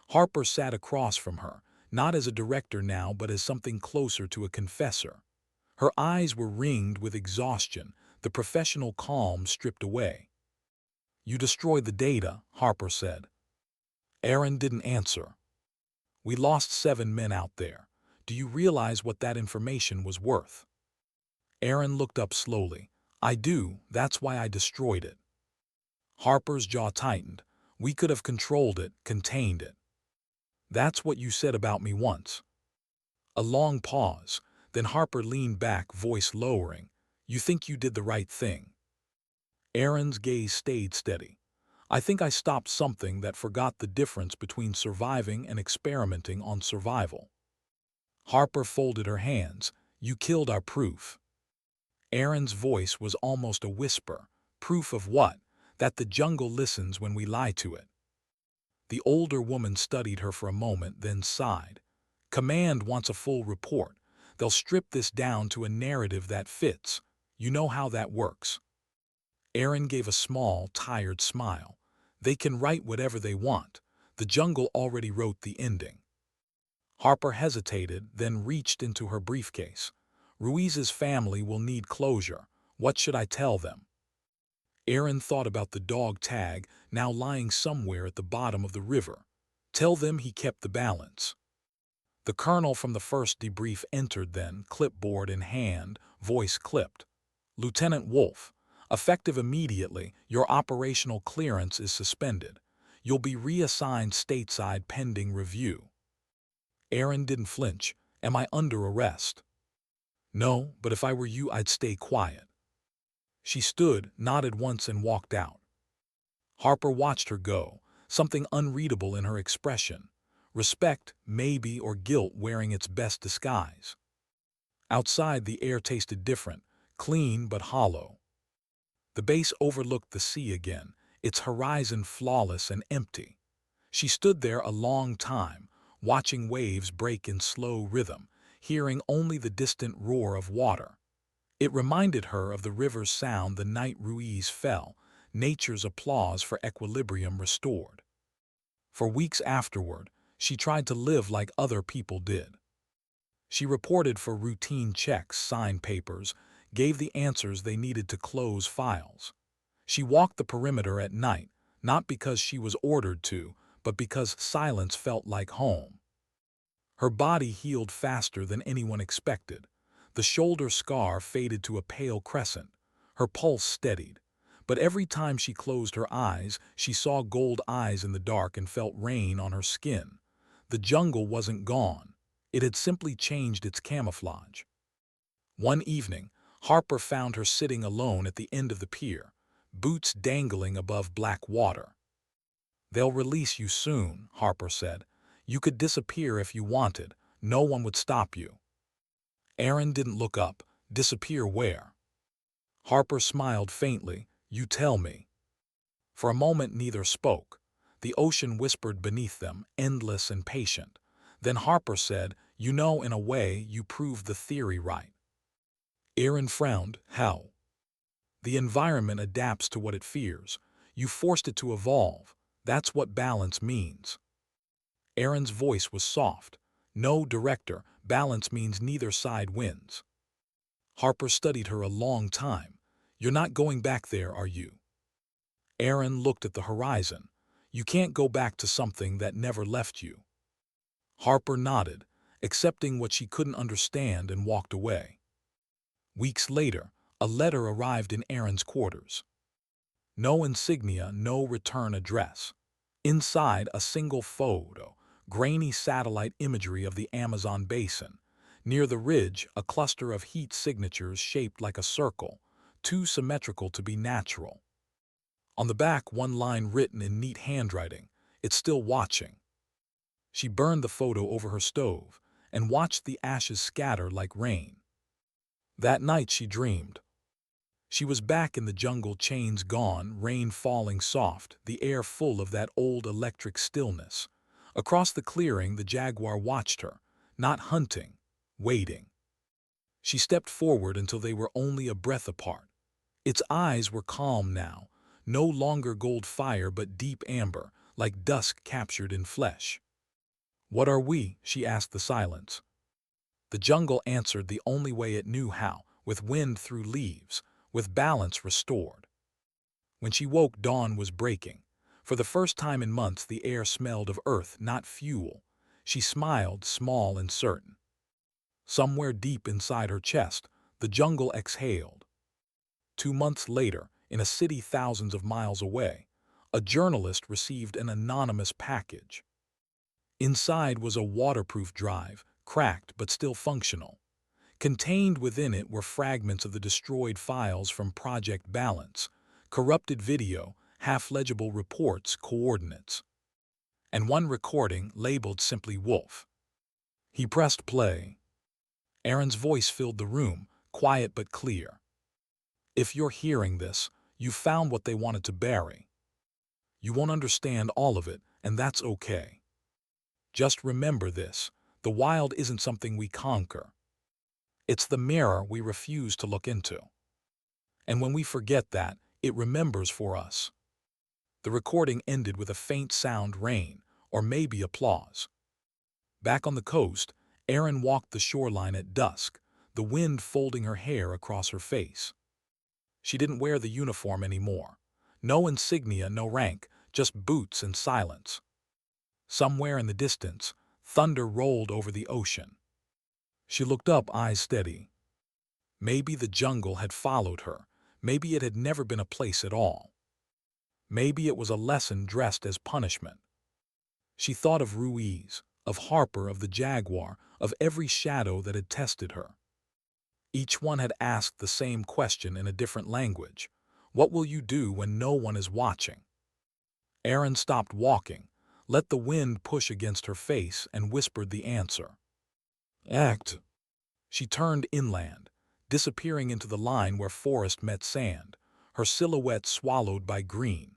Harper sat across from her, not as a director now but as something closer to a confessor. Her eyes were ringed with exhaustion, the professional calm stripped away. "You destroyed the data," Harper said. Aaron didn't answer. "We lost 7 men out there. Do you realize what that information was worth?" Aaron looked up slowly. "I do, that's why I destroyed it." Harper's jaw tightened. "We could have controlled it, contained it." "That's what you said about me once." A long pause. Then Harper leaned back, voice lowering. "You think you did the right thing?" Aaron's gaze stayed steady. "I think I stopped something that forgot the difference between surviving and experimenting on survival." Harper folded her hands. "You killed our proof." Aaron's voice was almost a whisper. "Proof of what? That the jungle listens when we lie to it." The older woman studied her for a moment, then sighed. "Command wants a full report. They'll strip this down to a narrative that fits. You know how that works." Aaron gave a small, tired smile. "They can write whatever they want. The jungle already wrote the ending." Harper hesitated, then reached into her briefcase. "Ruiz's family will need closure. What should I tell them?" Aaron thought about the dog tag, now lying somewhere at the bottom of the river. "Tell them he kept the balance." The colonel from the first debrief entered then, clipboard in hand, voice clipped. "Lieutenant Wolf, effective immediately, your operational clearance is suspended. You'll be reassigned stateside pending review." Aaron didn't flinch. "Am I under arrest?" "No, but if I were you, I'd stay quiet." She stood, nodded once and walked out. Harper watched her go, something unreadable in her expression. Respect, maybe, or guilt wearing its best disguise. Outside, the air tasted different, clean but hollow. The base overlooked the sea again, its horizon flawless and empty. She stood there a long time, watching waves break in slow rhythm, hearing only the distant roar of water. It reminded her of the river's sound the night Ruiz fell, nature's applause for equilibrium restored. For weeks afterward, she tried to live like other people did. She reported for routine checks, signed papers, gave the answers they needed to close files. She walked the perimeter at night, not because she was ordered to, but because silence felt like home. Her body healed faster than anyone expected. The shoulder scar faded to a pale crescent. Her pulse steadied. But every time she closed her eyes, she saw gold eyes in the dark and felt rain on her skin. The jungle wasn't gone. It had simply changed its camouflage. One evening, Harper found her sitting alone at the end of the pier, boots dangling above black water. "They'll release you soon," Harper said. "You could disappear if you wanted. No one would stop you." Aaron didn't look up. "Disappear where?" Harper smiled faintly. "You tell me." For a moment neither spoke. The ocean whispered beneath them, endless and patient. Then Harper said, "You know, in a way, you proved the theory right." Aaron frowned. "How?" "The environment adapts to what it fears. You forced it to evolve. That's what balance means." Aaron's voice was soft. "No, director, balance means neither side wins." Harper studied her a long time. "You're not going back there, are you?" Aaron looked at the horizon. "You can't go back to something that never left you." Harper nodded, accepting what she couldn't understand, and walked away. Weeks later, a letter arrived in Aaron's quarters. No insignia, no return address. Inside, a single photo, grainy satellite imagery of the Amazon basin. Near the ridge, a cluster of heat signatures shaped like a circle, too symmetrical to be natural. On the back, one line written in neat handwriting, "It's still watching." She burned the photo over her stove and watched the ashes scatter like rain. That night she dreamed. She was back in the jungle, chains gone, rain falling soft, the air full of that old electric stillness. Across the clearing, the jaguar watched her, not hunting, waiting. She stepped forward until they were only a breath apart. Its eyes were calm now, no longer gold fire but deep amber, like dusk captured in flesh. "What are we?" she asked the silence. The jungle answered the only way it knew how, with wind through leaves, with balance restored. When she woke, dawn was breaking. For the first time in months, the air smelled of earth, not fuel. She smiled, small and certain. Somewhere deep inside her chest, the jungle exhaled. 2 months later, in a city thousands of miles away, a journalist received an anonymous package. Inside was a waterproof drive, cracked but still functional. Contained within it were fragments of the destroyed files from Project Balance, corrupted video, half-legible reports, coordinates, and one recording labeled simply Wolf. He pressed play. Aaron's voice filled the room, quiet but clear. "If you're hearing this, you found what they wanted to bury. You won't understand all of it, and that's okay. Just remember this: the wild isn't something we conquer. It's the mirror we refuse to look into. And when we forget that, it remembers for us." The recording ended with a faint sound, rain, or maybe applause. Back on the coast, Erin walked the shoreline at dusk, the wind folding her hair across her face. She didn't wear the uniform anymore. No insignia, no rank, just boots and silence. Somewhere in the distance, thunder rolled over the ocean. She looked up, eyes steady. Maybe the jungle had followed her. Maybe it had never been a place at all. Maybe it was a lesson dressed as punishment. She thought of Ruiz, of Harper, of the jaguar, of every shadow that had tested her. Each one had asked the same question in a different language. What will you do when no one is watching? Erin stopped walking, let the wind push against her face, and whispered the answer. Act. She turned inland, disappearing into the line where forest met sand, her silhouette swallowed by green.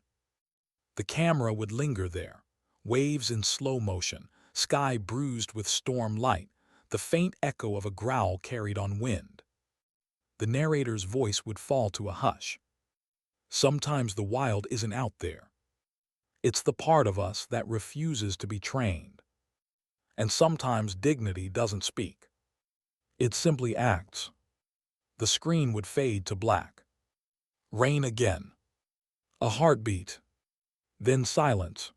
The camera would linger there, waves in slow motion, sky bruised with storm light, the faint echo of a growl carried on wind. The narrator's voice would fall to a hush. Sometimes the wild isn't out there. It's the part of us that refuses to be trained. And sometimes dignity doesn't speak. It simply acts. The screen would fade to black. Rain again. A heartbeat. Then silence.